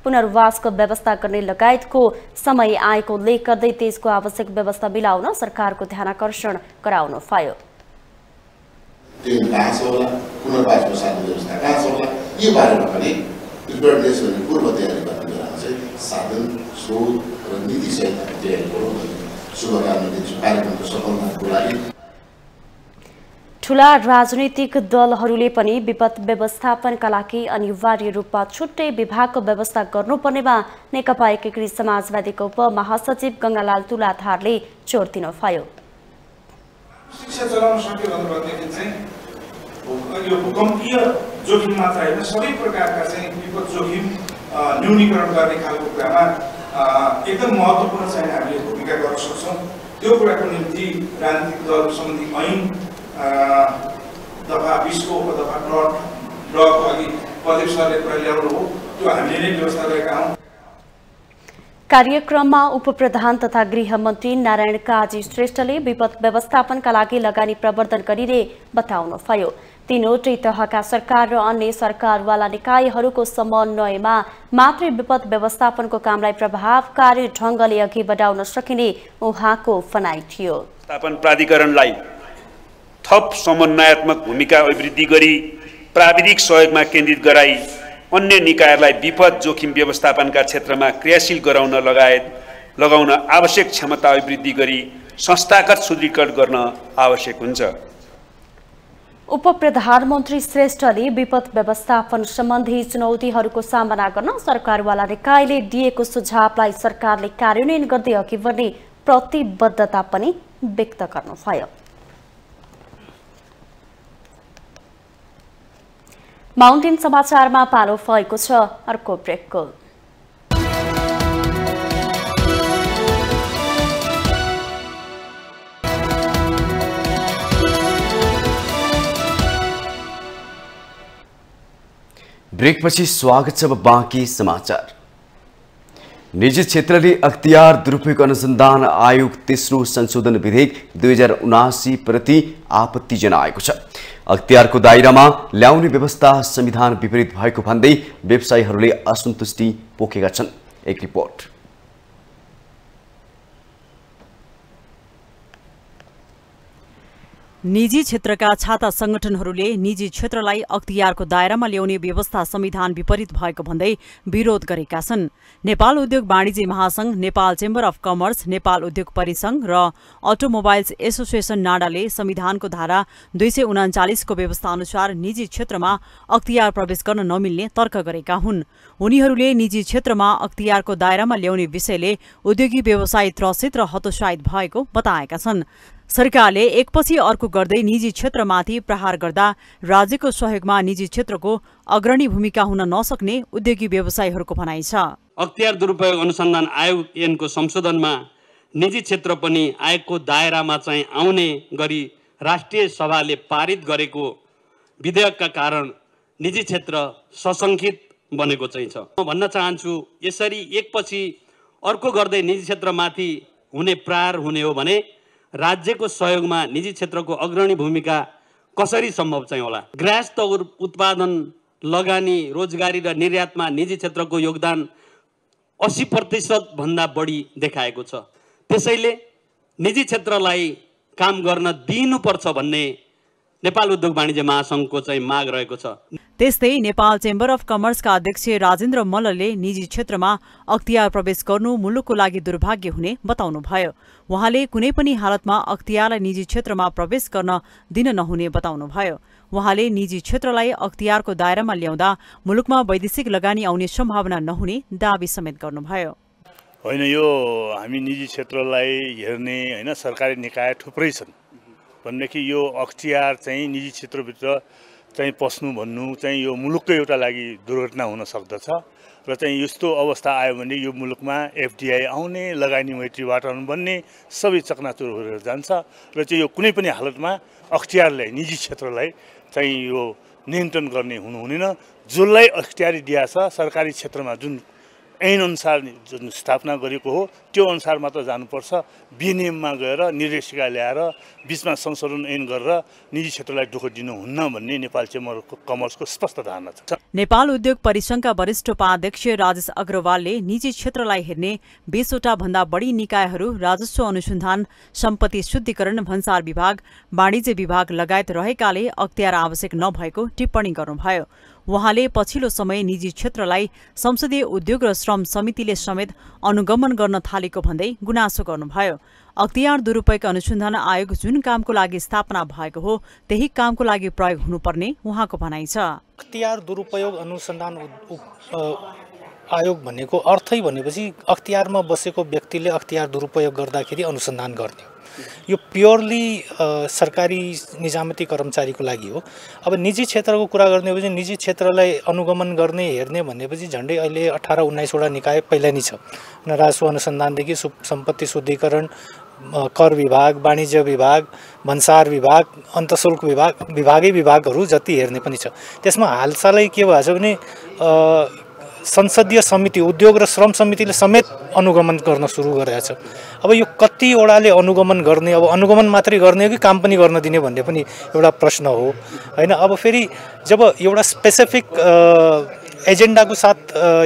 [SPEAKER 2] पुनर्वासको व्यवस्था गर्ने लगायतको समय आएको उल्लेख गर्दै त्यसको आवश्यक व्यवस्था मिलाउन सरकारको ध्यानाकर्षण गराउनुभयो।
[SPEAKER 17] त्यो कहाँ छ होला, पुनर्वासको साधन व्यवस्था कहाँ छ होला, यो बारेमा पनि प्रिपेयर्डनेस भन्ने पूर्व तयारी गर्ने बेलामा चाहिँ साधन, स्रोत र नीति सहितको तयारी गरौँ भन्ने शुभकामना दिन्छु कार्यक्रमको सफलताको लागि।
[SPEAKER 2] ठूला राजनीतिक दलहरूले पनि विपद व्यवस्थापनका लागि अनिवार्य रूपमा छुट्टै विभागको व्यवस्था गर्नुपर्नेमा नेकपा एकीकृत समाजवादीको उपमहासचिव गंगालाल तुलाधारले जोड दिनुभयो।
[SPEAKER 18] शिक्षा चलाउन सक्यो भनेदेखि चाहिँ यो भूकम्पीय जोखिम मात्र होइन, सबै प्रकारका चाहिँ विपद जोखिम न्यूनीकरण गर्ने खालको कुरामा एकदम महत्त्वपूर्ण चाहिँ हामीले भूमिका गर्न सक्छौँ। त्यो कुराको निम्ति राजनीतिक दल सम्बन्धी ऐन दफा 20 को दफा ड्रको अघि प्रदेश सरले कुरा ल्याउनु हो, त्यो हामीले नै व्यवस्था गरेका हौँ।
[SPEAKER 2] कार्यक्रममा उपप्रधान तथा गृहमन्त्री नारायण काजी श्रेष्ठले विपद व्यवस्थापनका लागि लगानी प्रवर्धन गरिने बताउनुभयो। तीनवटै तहका सरकार र अन्य सरकारवाला निकायहरूको समन्वयमा मात्रै विपद व्यवस्थापनको कामलाई प्रभावकारी ढंगले अघि बढाउन सकिने उहाँको भनाइ थियो।
[SPEAKER 19] व्यवस्थापन प्राधिकरणलाई थप समन्वयात्मक भूमिका अभिवृद्धि गरी प्राविधिक सहयोगमा केन्द्रित गराई अन्य निकायहरूलाई विपद जोखिम व्यवस्थापनका क्षेत्रमा क्रियाशील गराउन लगाउन आवश्यक क्षमता अभिवृद्धि गरी संस्थागत सुदृढीकरण गर्न आवश्यक हुन्छ।
[SPEAKER 2] उपप्रधानमन्त्री श्रेष्ठले विपद व्यवस्थापन सम्बन्धी चुनौतीहरूको सामना गर्न सरकारवाला निकायले दिएको सुझावलाई सरकारले कार्यान्वयन गर्दै अघि बढ्ने प्रतिबद्धता पनि व्यक्त गर्नुभयो। माउन्टेन समाचारमा पालो भएको छ अर्को ब्रेकको।
[SPEAKER 1] ब्रेकपछि स्वागत छ बाँकी समाचार। निजी क्षेत्रले अख्तियार दुरुपयोग अनुसन्धान आयोग तेस्रो संशोधन विधेयक 2079 प्रति आपत्ति जनाएको छ। अख्तियारको दायरामा ल्याउने व्यवस्था संविधान विपरीत भएको भन्दै व्यवसायीहरूले असन्तुष्टि पोखेका छन्। एक रिपोर्ट।
[SPEAKER 20] निजी क्षेत्रका छाता संगठनहरूले निजी क्षेत्रलाई अख्तियारको दायरामा ल्याउने व्यवस्था संविधान विपरीत भएको भन्दै विरोध गरेका छन्। नेपाल उद्योग वाणिज्य महासंघ, Nepal chamber of commerce, Nepal उद्योग परिसंघ र अटोमोबाइल्स एसोसिएसन नाडाले संविधानको धारा 239 को व्यवस्था अनुसार निजी क्षेत्रमा अख्तियार प्रवेश गर्न नमिल्ने तर्क गरेका हुन्। उनीहरूले निजी क्षेत्रमा अख्तियारको दायरामा ल्याउने विषयले उद्योगी व्यवसायी त्रसित र हतोत्साहित भएको बताएका छन्। सरकारले एकपछि अर्को गर्दै निजी क्षेत्रमाथि प्रहार गर्दा राज्यको सहयोगमा निजी क्षेत्रको अग्रणी भूमिका हुन नसक्ने उद्योगी व्यवसायीहरूको भनाइ छ।
[SPEAKER 21] अख्तियार दुरुपयोग अनुसन्धान आयोग ऐनको संशोधनमा निजी क्षेत्र पनि आयोगको दायरामा चाहिँ आउने गरी राष्ट्रिय सभाले पारित गरेको विधेयकका कारण निजी क्षेत्र सशंकित बनेको चाहिँ छ। म भन्न चाहन्छु, यसरी एकपछि अर्को गर्दै निजी क्षेत्रमाथि हुने प्रहार हुने हो भने राज्यको सहयोगमा निजी क्षेत्रको अग्रणी भूमिका कसरी सम्भव चाहिँ होला? गृहस्थ उत्पादन, लगानी, रोजगारी र निर्यातमा निजी क्षेत्रको योगदान 80% भन्दा बढी देखाएको छ। त्यसैले निजी क्षेत्रलाई काम गर्न दिनुपर्छ भन्ने नेपाल उद्योग वाणिज्य महासङ्घको चाहिँ माग रहेको छ।
[SPEAKER 20] त्यस्तै नेपाल चेम्बर अफ कमर्सका अध्यक्ष राजेन्द्र मल्लले निजी क्षेत्रमा अख्तियार प्रवेश गर्नु मुलुकको लागि दुर्भाग्य हुने बताउनुभयो। उहाँले कुनै पनि हालतमा अख्तियारलाई निजी क्षेत्रमा प्रवेश गर्न दिन नहुने बताउनुभयो। उहाँले निजी क्षेत्रलाई अख्तियारको दायरामा ल्याउँदा मुलुकमा वैदेशिक लगानी आउने सम्भावना नहुने दावी समेत गर्नुभयो।
[SPEAKER 3] होइन, यो हामी निजी क्षेत्रलाई हेर्ने होइन सरकारी निकाय थुप्रै छन् भनेदेखि यो अख्तियार चाहिँ निजी क्षेत्रभित्र चाहिँ पस्नु भन्नु चाहिँ यो मुलुककै एउटा लागि दुर्घटना हुन सक्दछ र चाहिँ यस्तो अवस्था आयो भने यो मुलुकमा एफडीआई आउने, लगानी मैत्री वातावरण बन्ने सबै चकनाचुर भएर जान्छ र चाहिँ यो कुनै पनि हालतमा अख्तियारलाई निजी क्षेत्रलाई चाहिँ यो नियन्त्रण गर्ने हुनुहुँदैन। जसलाई अख्तियारी दिएछ सरकारी क्षेत्रमा जुन ऐनअनुसार जुन स्थापना गरेको हो त्यो अनुसार मात्र जानुपर्छ। विनियममा गएर निर्देशिका ल्याएर बिचमा संशोधन ऐन गरेर निजी क्षेत्रलाई दुःख दिनुहुन्न भन्ने नेपाल चेम्बर अफ कमर्सको स्पष्ट धारणा छ।
[SPEAKER 20] नेपाल उद्योग परिसङ्घका वरिष्ठ उपाध्यक्ष राजेश अग्रवालले निजी क्षेत्रलाई हेर्ने 20 वटा भन्दा बढी निकायहरू राजस्व अनुसन्धान, सम्पत्ति शुद्धिकरण, भन्सार विभाग, वाणिज्य विभाग लगायत रहेकाले अख्तियार आवश्यक नभएको टिप्पणी गर्नुभयो। उहाँले पछिल्लो समय निजी क्षेत्रलाई संसदीय उद्योग र श्रम समितिले समेत अनुगमन गर्न थालेको भन्दै गुनासो गर्नुभयो। अख्तियार दुरूपयोग अनुसन्धान आयोग जुन कामको लागि स्थापना भएको हो त्यही कामको लागि प्रयोग हुनुपर्ने उहाँको भनाइ छ।
[SPEAKER 22] अख्तियार दुरूपयोग अनुसन्धान आयोग भनेको अर्थै भनेपछि अख्तियारमा बसेको व्यक्तिले अख्तियार दुरूपयोग गर्दाखेरि अनुसन्धान गर्ने, यो प्योरली सरकारी निजामती कर्मचारीको लागि हो। अब निजी क्षेत्रको कुरा गर्ने भने निजी क्षेत्रलाई अनुगमन गर्ने हेर्ने भनेपछि झन्डै अहिले 18-19 वटा निकाय पहिला नै छ। राजस्व अनुसन्धानदेखि सम्पत्ति शुद्धिकरण, कर विभाग, वाणिज्य विभाग, भन्सार विभाग, अन्तशुल्क विभागै विभागहरू जति हेर्ने पनि छ। त्यसमा हालसालै के भएको छ भने संसदीय समिति, उद्योग र श्रम समितिले समेत अनुगमन गर्न सुरु गरेको छ। अब यो कतिवटाले अनुगमन गर्ने, अब अनुगमन मात्रै गर्ने हो कि काम पनि गर्न दिने भन्ने पनि एउटा प्रश्न हो हैन। अब फेरि जब एउटा स्पेसिफिक एजेन्डाको साथ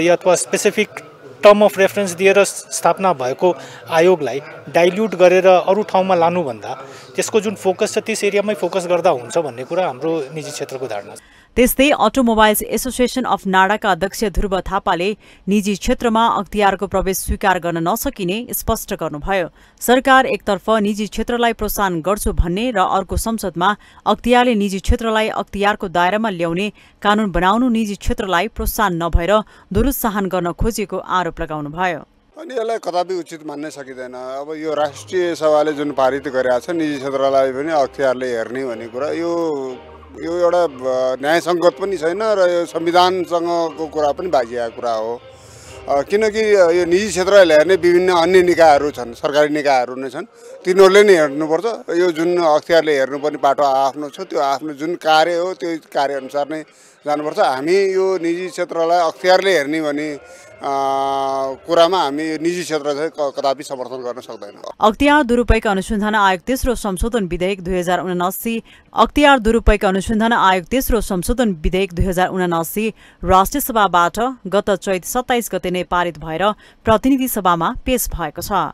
[SPEAKER 22] या अथवा स्पेसिफिक टर्म अफ रेफरेन्स दिएर स्थापना भएको आयोगलाई डाइल्युट गरेर अरू ठाउँमा लानुभन्दा त्यसको जुन फोकस छ त्यस एरियामै फोकस गर्दा हुन्छ भन्ने कुरा हाम्रो निजी क्षेत्रको धारणा छ।
[SPEAKER 20] त्यस्तै अटोमोबाइल्स एसोसिएसन अफ नाडाका अध्यक्ष ध्रुव थापाले निजी क्षेत्रमा अख्तियारको प्रवेश स्वीकार गर्न नसकिने स्पष्ट गर्नुभयो। सरकार एकतर्फ निजी क्षेत्रलाई प्रोत्साहन गर्छु भन्ने र अर्को संसदमा अख्तियारले निजी क्षेत्रलाई अख्तियारको दायरामा ल्याउने कानून बनाउनु निजी क्षेत्रलाई प्रोत्साहन नभएर दुरुत्साहन गर्न खोजेको आरोप लगाउनुभयो।
[SPEAKER 23] अनि यसलाई कदापि उचित मान्न सकिँदैन। अब यो राष्ट्रिय सभाले जुन पारित गरेका छ निजी क्षेत्रलाई पनि अख्तियारले हेर्ने भन्ने कुरा यो एउटा न्याय सङ्गत पनि छैन र यो संविधानसँगको कुरा पनि भागिएको कुरा हो। किनकि यो निजी क्षेत्रलाई हेर्ने विभिन्न अन्य निकायहरू छन्, सरकारी निकायहरू नै छन्, तिनीहरूले नै हेर्नुपर्छ। यो जुन अख्तियारले हेर्नुपर्ने बाटो आफ्नो छ, त्यो आफ्नो जुन कार्य हो त्यो कार्यअनुसार नै जानुपर्छ। हामी यो निजी क्षेत्रलाई अख्तियारले हेर्ने भने कुरामा हामी निजी क्षेत्र चाहिँ कदापि समर्थन गर्न सक्दैनौँ।
[SPEAKER 20] अख्तियार दुरूपयोग अनुसन्धान आयोग तेस्रो संशोधन विधेयक 2079 अख्तियार दुरूपयोग अनुसन्धान आयोग तेस्रो संशोधन विधेयक 2079 राष्ट्रिय सभाबाट गत चैत 27 गते नै पारित भएर प्रतिनिधि सभामा पेश भएको छ।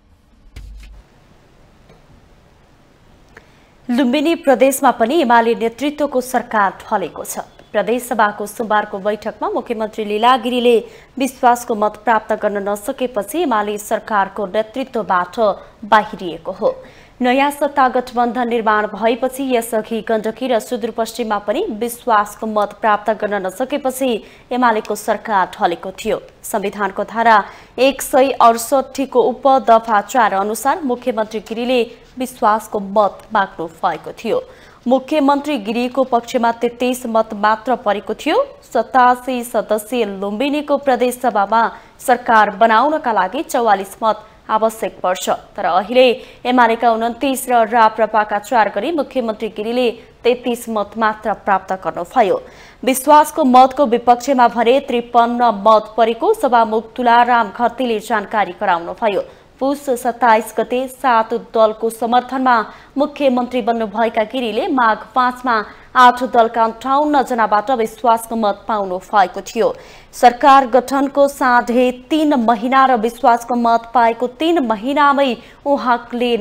[SPEAKER 2] लुम्बिनी प्रदेशमा पनि एमाले नेतृत्वको सरकार ढलेको छ। प्रदेश सभाको सोमबारको बैठकमा मुख्यमन्त्री लीला गिरीले विश्वासको मत प्राप्त गर्न नसकेपछि एमाले सरकारको नेतृत्वबाट बाहिरिएको हो। नयाँ सत्ता गठबन्धन निर्माण भएपछि यसअघि गण्डकी र सुदूरपश्चिममा पनि विश्वासको मत प्राप्त गर्न नसकेपछि एमालेको सरकार ढलेको थियो। संविधानको धारा 168 को उपदफा 4 अनुसार मुख्यमन्त्री गिरीले विश्वासको मत माग्नु भएको थियो। मुख्यमन्त्री गिरीको पक्षमा 33 मत मात्र परेको थियो। 87 सदस्यीय लुम्बिनीको प्रदेश सभामा सरकार बनाउनका लागि 44 मत आवश्यक पर्छ। तर अहिले एमालेका 29 र राप्रपाका 4 गरी मुख्यमन्त्री गिरीले 33 मत मात्र प्राप्त गर्नुभयो। विश्वासको मतको विपक्षमा भने 53 मत परेको सभामुख तुलाराम घरतीले जानकारी गराउनुभयो। पुस 27 गते 7 दलको समर्थनमा मुख्यमन्त्री बन्नुभएका गिरीले माघ 5 मा 8 दलका 58 जनाबाट विश्वासको मत पाउनु भएको थियो। सरकार गठनको साढे 3 महिना र विश्वासको मत पाएको 3 महिनामै उहाँले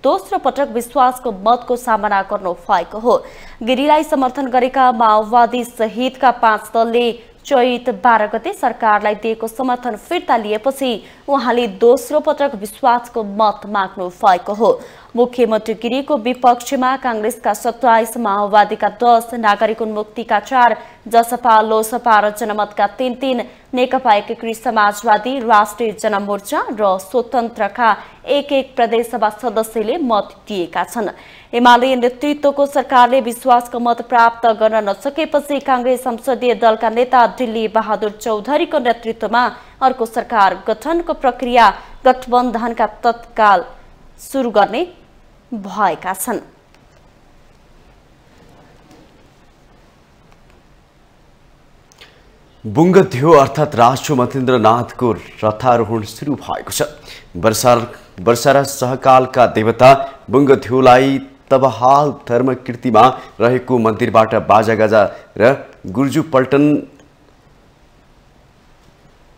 [SPEAKER 2] दोस्रो पटक विश्वासको मतको सामना गर्नु भएको हो। गिरीलाई समर्थन गरेका माओवादी सहितका 5 दलले चैत 12 गते सरकारलाई दिएको समर्थन फिर्ता लिएपछि उहाँले दोस्रो पटक विश्वासको मत माग्नु भएको हो। मुख्यमन्त्री गिरीको विपक्षमा कांग्रेसका 27, माओवादीका 10, नागरिक उन्मुक्तिका 4, जसपा लोसपा र जनमतका 3, नेकपा एकीकृत समाजवादी, राष्ट्रिय जनमोर्चा र स्वतन्त्रका 1 प्रदेशसभा सदस्यले मत दिएका छन्। एमाले नेतृत्वको सरकारले विश्वासको मत प्राप्त गर्न नसकेपछि कांग्रेस संसदीय दलका नेता दिल्ली बहादुर चौधरीको नेतृत्वमा अर्को सरकार गठनको प्रक्रिया गठबन्धनका तत्काल सुरु गर्ने भएका छन्।
[SPEAKER 1] बुङ्गथ्यो अर्थात् राष्ट्र महेन्द्रनाथको रथारोहण सुरु भएको छ। वर्षारा सहकालका देवता बुङ्गथ्योलाई तबहाल धर्मकीर्तिमा रहेको मन्दिरबाट बाजागाजा र गुर्जु पल्टन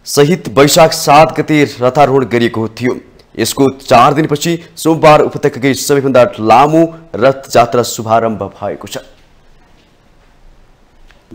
[SPEAKER 1] सहित वैशाख 7 गते रथारोहण गरिएको थियो। यसको 4 दिनपछि सोमबार उपत्यकाकै सबैभन्दा लामो रथ जात्रा शुभारम्भ भएको छ।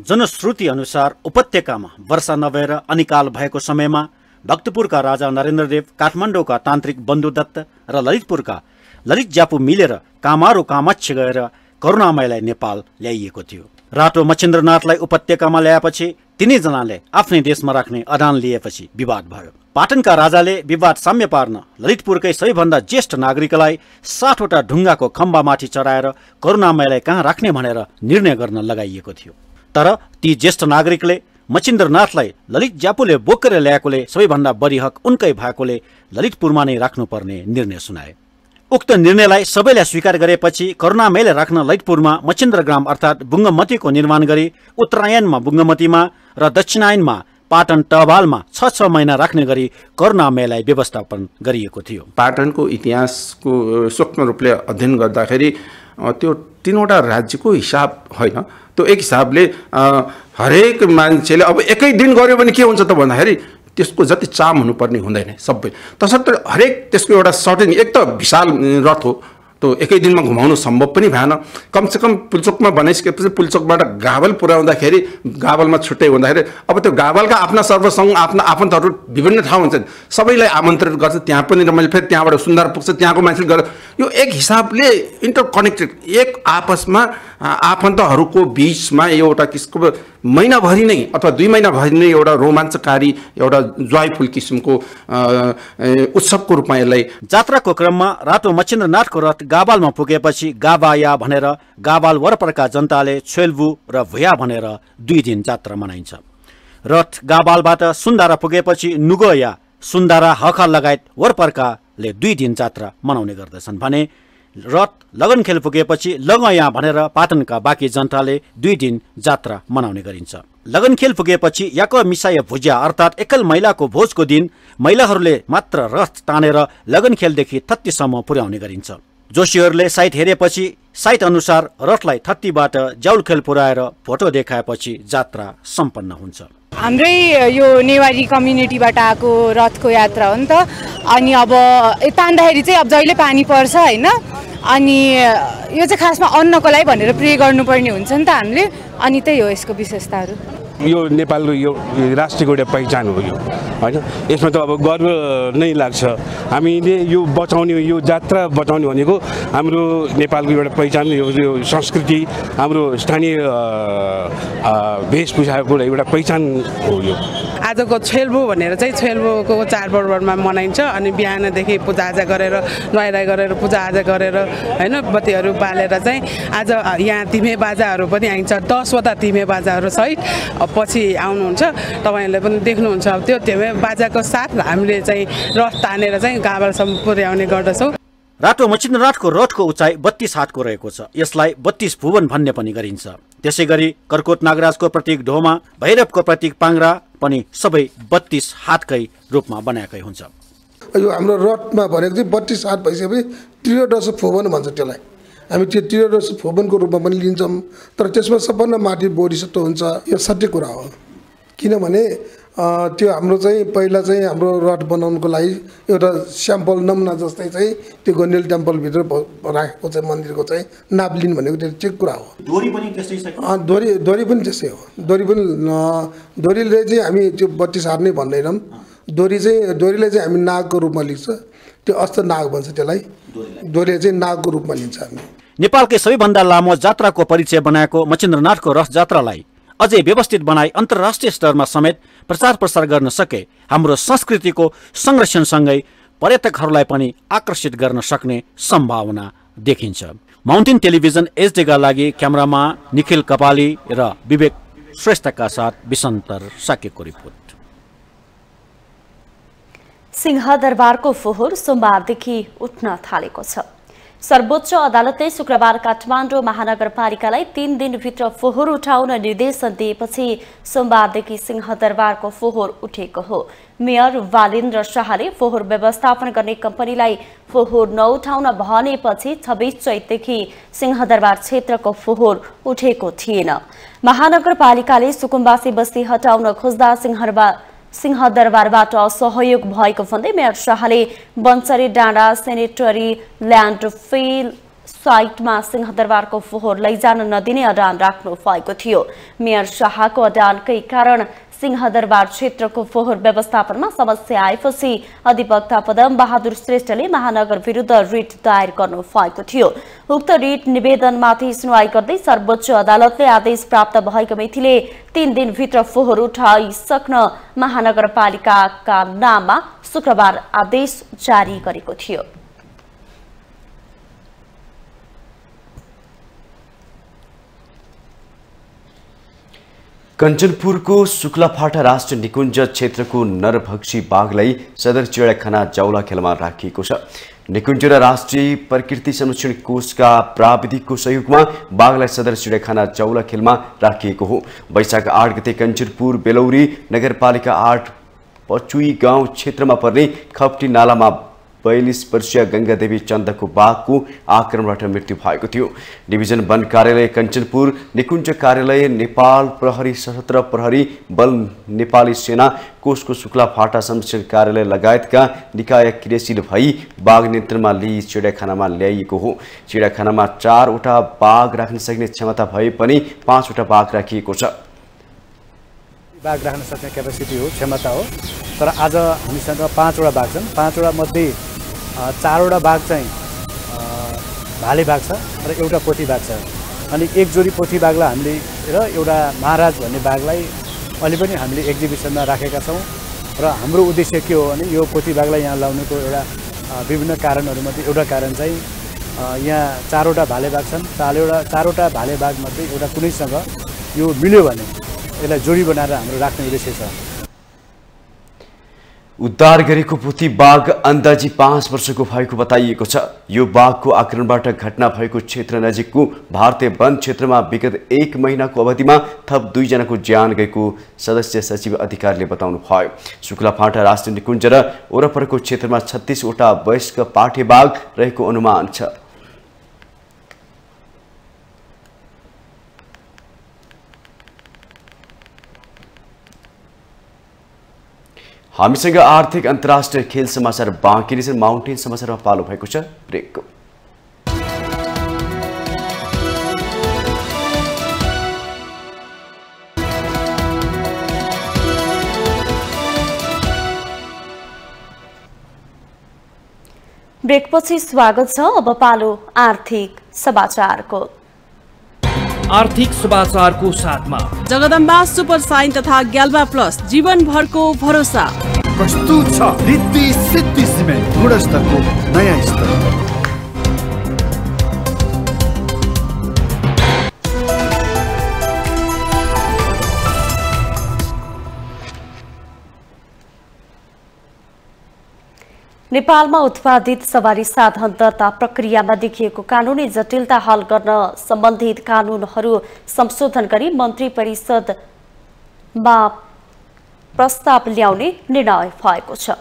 [SPEAKER 4] जनश्रुति अनुसार उपत्यकामा वर्षा नभएर अनिकाल भएको समयमा भक्तपुरका राजा नरेन्द्रदेव, काठमाडौँका तान्त्रिक बन्धु दत्त र ललितपुरका ललित ज्यापु मिलेर कामारो कामाक्ष गएर करुणामयलाई नेपाल ल्याइएको थियो। रातो मच्छिन्द्रनाथलाई उपत्यकामा ल्याएपछि तिनैजनाले आफ्नै देशमा राख्ने अडान लिएपछि विवाद भयो। पाटनका राजाले विवाद साम्य पार्न ललितपुरकै सबैभन्दा ज्येष्ठ नागरिकलाई 60 वटा ढुङ्गाको खम्बामाथि चढाएर करुणामयलाई कहाँ राख्ने भनेर निर्णय गर्न लगाइएको थियो। तर ती ज्येष्ठ नागरिकले मच्छिन्द्रनाथलाई ललित ज्यापुले बोकेर ल्याएकोले सबैभन्दा बढी हक उनकै भएकोले ललितपुरमा नै राख्नुपर्ने निर्णय सुनाए। उक्त निर्णयलाई सबैले स्वीकार गरेपछि करुणामयले राख्न ललितपुरमा मच्छिन्द्रग्राम अर्थात् बुङ्गमतीको निर्माण गरी उत्तरायणमा बुङ्गमतीमा र दक्षिणायनमा पाटन टबालमा 6 महिना राख्ने गरी करुणामयलाई व्यवस्थापन गरिएको थियो।
[SPEAKER 6] पाटनको इतिहासको सूक्ष्म रूपले अध्ययन गर्दाखेरि त्यो 3वटा राज्यको हिसाब होइन, त्यो एक हिसाबले हरेक मान्छेले अब एकै दिन गर्यो भने के हुन्छ त भन्दाखेरि त्यसको जति चाम हुनुपर्ने हुँदैन सबै। तसर्थ हरेक त्यसको एउटा सर्टेन, एक त विशाल रथ हो, त्यो एकै दिनमा घुमाउनु सम्भव पनि भएन। कमसेकम पुल्चोकमा बनाइसकेपछि पुल्चोकबाट गावल पुर्याउँदाखेरि गावलमा छुट्टै हुँदाखेरि अब त्यो गावलका आफ्ना सर्वसङ्ग आफ्ना आफन्तहरू विभिन्न ठाउँ हुन्छन्, सबैलाई आमन्त्रित गर्छ त्यहाँ पनि, र मैले फेरि त्यहाँबाट सुन्दर पुग्छ त्यहाँको मान्छेले गरेर यो एक हिसाबले इन्टरकनेक्टेड, एक आपसमा आफन्तहरूको बिचमा एउटा किसिमको महिनाभरि नै अथवा 2 महिनाभरि नै एउटा रोमाञ्चकारी एउटा जोयफुल किसिमको उत्सवको रूपमा यसलाई।
[SPEAKER 4] जात्राको क्रममा रातो मच्छिन्द्रनाथको रथ गाबालमा पुगेपछि गाबाया भनेर गाबाल वरपरका जनताले छेल्बु र भुया भनेर 2 दिन जात्रा मनाइन्छ। रथ गाबालबाट सुन्दारा पुगेपछि नुगया, सुन्दारा, हखा लगायत वरपरकाले 2 दिन जात्रा मनाउने गर्दछन् भने रथ लगनखेल पुगेपछि लगया भनेर पाटनका बाँकी जनताले 2 दिन जात्रा मनाउने गरिन्छ। लगनखेल पुगेपछि याक मिसाय भुज्या अर्थात् एकल महिलाको भोजको दिन महिलाहरूले मात्र रथ तानेर लगनखेलदेखि थत्तीसम्म पुर्याउने गरिन्छ। जोशीहरूले साइत हेरेपछि साइत अनुसार रथलाई थत्तीबाट जाउलखेल पुर्याएर फोटो देखाएपछि जात्रा सम्पन्न हुन्छ।
[SPEAKER 7] हाम्रै यो नेवारी कम्युनिटीबाट आएको रथको यात्रा हो नि त। अनि अब तान्दाखेरि चाहिँ अब जहिले पानी पर्छ होइन, अनि यो चाहिँ खासमा अन्नको लागि भनेर प्रे गर्नुपर्ने हुन्छ नि त हामीले। अनि त्यही हो यसको विशेषताहरू।
[SPEAKER 24] यो नेपालको यो राष्ट्रियको एउटा पहिचान हो यो होइन, यसमा त अब गर्व नै लाग्छ। हामीले यो बचाउने, यो जात्रा बचाउने भनेको हाम्रो नेपालको एउटा पहिचान, यो संस्कृति, हाम्रो स्थानीय वेशभूषाको एउटा पहिचान हो यो।
[SPEAKER 25] आजको छेल्बु भनेर चाहिँ छेल्बुको चाडपर्वमा मनाइन्छ। अनि बिहानदेखि पूजाआजा गरेर नुहाइधुवाइ गरेर पूजाआजा गरेर होइन बत्तीहरू बालेर चाहिँ आज यहाँ तिमे बाजाहरू पनि आइन्छ। 10 वटा तिमे बाजाहरू सहित पछि आउनुहुन्छ, तपाईँहरूले पनि देख्नुहुन्छ। अब त्यो तिमे बाजाको साथ हामीले चाहिँ रथ तानेर चाहिँ गाबालसम्म पुर्याउने गर्दछौँ।
[SPEAKER 4] रातो मच्छिन्द्रनाथको रथको उचाइ 32 हातको रहेको छ। यसलाई 32 भुवन भन्ने पनि गरिन्छ। त्यसै गरी कर्कोट नागराजको प्रतीक ढोमा, भैरवको प्रतीक पाङ्ग्रा पनि सबै 32 हातकै रूपमा बनाएकै हुन्छ।
[SPEAKER 26] यो हाम्रो रथमा भनेको चाहिँ 32 हात भइसकेपछि त्रयोदश भुवन भन्छ त्यसलाई।
[SPEAKER 8] हामी त्यो टिरोडोसिस फोबनको रूपमा पनि लिन्छौँ, तर त्यसमा सबभन्दा माथि बोधिसत्व हुन्छ। यो सत्य कुरा हो, किनभने त्यो हाम्रो चाहिँ पहिला चाहिँ हाम्रो रथ बनाउनुको लागि एउटा स्याम्पल नमुना जस्तै चाहिँ त्यो गन्डेल टेम्पलभित्र राखेको चाहिँ मन्दिरको चाहिँ नाप लिनु भनेको त्यो ठिक कुरा हो।
[SPEAKER 4] डोरी पनि त्यस्तै छ,
[SPEAKER 8] डोरी पनि त्यस्तै हो। डोरीले चाहिँ हामी त्यो 32 हात नै भन्दैनौँ, डोरीलाई चाहिँ हामी नागको रूपमा लिन्छ, त्यो अस्त नाग भन्छ त्यसलाई, डोरीले चाहिँ नागको रूपमा लिन्छ हामी।
[SPEAKER 4] नेपालकै सबैभन्दा लामो जात्राको परिचय बनाएको मचिन्द्रनाथको रथ जात्रालाई अझै व्यवस्थित बनाई अन्तर्राष्ट्रिय स्तरमा समेत प्रचार प्रसार गर्न सके हाम्रो संस्कृतिको संरक्षणसँगै पर्यटकहरूलाई पनि आकर्षित गर्न सक्ने सम्भावना देखिन्छ। माउन्टेन टेलिभिजन एचडीका लागि क्यामेरामा निखिल कपाली र विवेक श्रेष्ठका साथ विसन्तर साकेको रिपोर्ट।
[SPEAKER 2] सिंहदरबारको फोहोर सोमबारदेखि उठ्न थालेको छ। सर्वोच्च अदालतले शुक्रबार काठमाडौँ महानगरपालिकालाई 3 दिनभित्र फोहोर उठाउन निर्देशन दिएपछि सोमबारदेखि सिंहदरबारको फोहोर उठेको हो। मेयर वालेन्द्र शाहले फोहोर व्यवस्थापन गर्ने कम्पनीलाई फोहोर नउठाउन भनेपछि 26 चैतदेखि सिंहदरबार क्षेत्रको फोहोर उठेको थिएन। महानगरपालिकाले सुकुम्बासी बस्ती हटाउन खोज्दा सिंहदरबारबाट सहयोग भएको भन्दै मेयर शाहले बन्चरी डाँडा सेनेटरी ल्यान्डफिल साइटमा सिंहदरबारको फोहोर लैजान नदिने अडान राख्नु भएको थियो। मेयर शाहको अडानकै कारण सिंहदरबार क्षेत्रको फोहोर व्यवस्थापनमा समस्या आएपछि अधिवक्ता पदम बहादुर श्रेष्ठले महानगर विरुद्ध रिट दायर गर्नु भएको थियो। उक्त रिट निवेदनमाथि सुनवाई गर्दै सर्वोच्च अदालतले आदेश प्राप्त भएको मितिले 3 दिनभित्र फोहोर उठाइसक्न महानगरपालिकाका नाममा शुक्रबार आदेश जारी गरेको थियो।
[SPEAKER 1] कञ्चनपुरको शुक्लाफाटा राष्ट्रिय निकुञ्ज क्षेत्रको नरभक्षी बाघलाई सदर चिडियाखाना जाउलाखेलमा राखिएको छ। निकुञ्ज र राष्ट्रिय प्रकृति संरक्षण कोषका प्राविधिकको सहयोगमा बाघलाई सदर चिडियाखाना जाउलाखेलमा राखिएको हो। वैशाख 8 गते कञ्चनपुर बेलौरी नगरपालिका 8 पचुई गाउँ क्षेत्रमा पर्ने खप्टी नालामा 42 वर्षीय गंगादेवी चन्दको बाघको आक्रमणबाट मृत्यु भएको थियो। डिभिजन वन कार्यालय कञ्चनपुर, निकुञ्ज कार्यालय नेपाल प्रहरी, सशस्त्र प्रहरी बल, नेपाली सेना, कोषको शुक्लाफाटा संरक्षण कार्यालय लगायतका निकाय क्रियाशील भई बाघ नियन्त्रणमा लिई चिडियाखानामा ल्याइएको हो। चिडियाखानामा 4 वटा बाघ राख्न सक्ने क्षमता भए पनि 5 वटा बाघ राखिएको छ।
[SPEAKER 9] बाघ राख्न सक्ने क्यापेसिटी हो, क्षमता हो, तर आज हामीसँग 5 वटा बाघ छन्। 5 वटा मध्ये 4 वटा बाघ चाहिँ भाले बाघ छ र एउटा पोथी बाघ छ। अनि एक जोडी पोथी बाघलाई हामीले र एउटा महाराज भन्ने बाघलाई अहिले पनि हामीले एक्जिबिसनमा राखेका छौँ। र हाम्रो उद्देश्य के हो भने यो पोथी बाघलाई यहाँ ल्याउनुको एउटा विभिन्न कारणहरूमध्ये एउटा कारण चाहिँ यहाँ 4 वटा भाले बाघ छन्। 4 वटा भाले बाघमध्ये एउटा कुनैसँग यो मिल्यो भने यसलाई जोडी बनाएर हाम्रो राख्ने उद्देश्य छ।
[SPEAKER 1] उद्धार गरेको पोथी बाघ अन्दाजी 5 वर्षको भएको बताइएको छ। यो बाघको आक्रमणबाट घटना भएको क्षेत्र नजिकको भारतीय वन क्षेत्रमा विगत 1 महिनाको अवधिमा थप 2 जनाको ज्यान गएको सदस्य सचिव अधिकारीले बताउनु भयो। शुक्लाफाटा राष्ट्रिय निकुञ्ज र वरपरको क्षेत्रमा 36 वटा वयस्क पाठे बाघ रहेको अनुमान छ। हामीसँग आर्थिक अन्तर्राष्ट्रिय खेल समाचार बाँकी नै छन्। माउन्टेन समाचारमा पालो भएको छ ब्रेकको।
[SPEAKER 2] ब्रेकपछि स्वागत छ। अब पालो आर्थिक समाचारको।
[SPEAKER 10] आर्थिक समाचारको साथमा
[SPEAKER 20] जगदम्बा सुपर साइन तथा ग्याल्बा प्लस जीवनभरको भरोसा
[SPEAKER 10] प्रस्तुत छ। रिद्धि सिद्धि सिमेन्ट गुणस्तरको नयाँ स्तर।
[SPEAKER 2] नेपालमा उत्पादित सवारी साधन दर्ता प्रक्रियामा देखिएको कानुनी जटिलता हल गर्न सम्बन्धित कानुनहरू संशोधन गरी मन्त्री परिषदमा प्रस्ताव ल्याउने निर्णय भएको छ।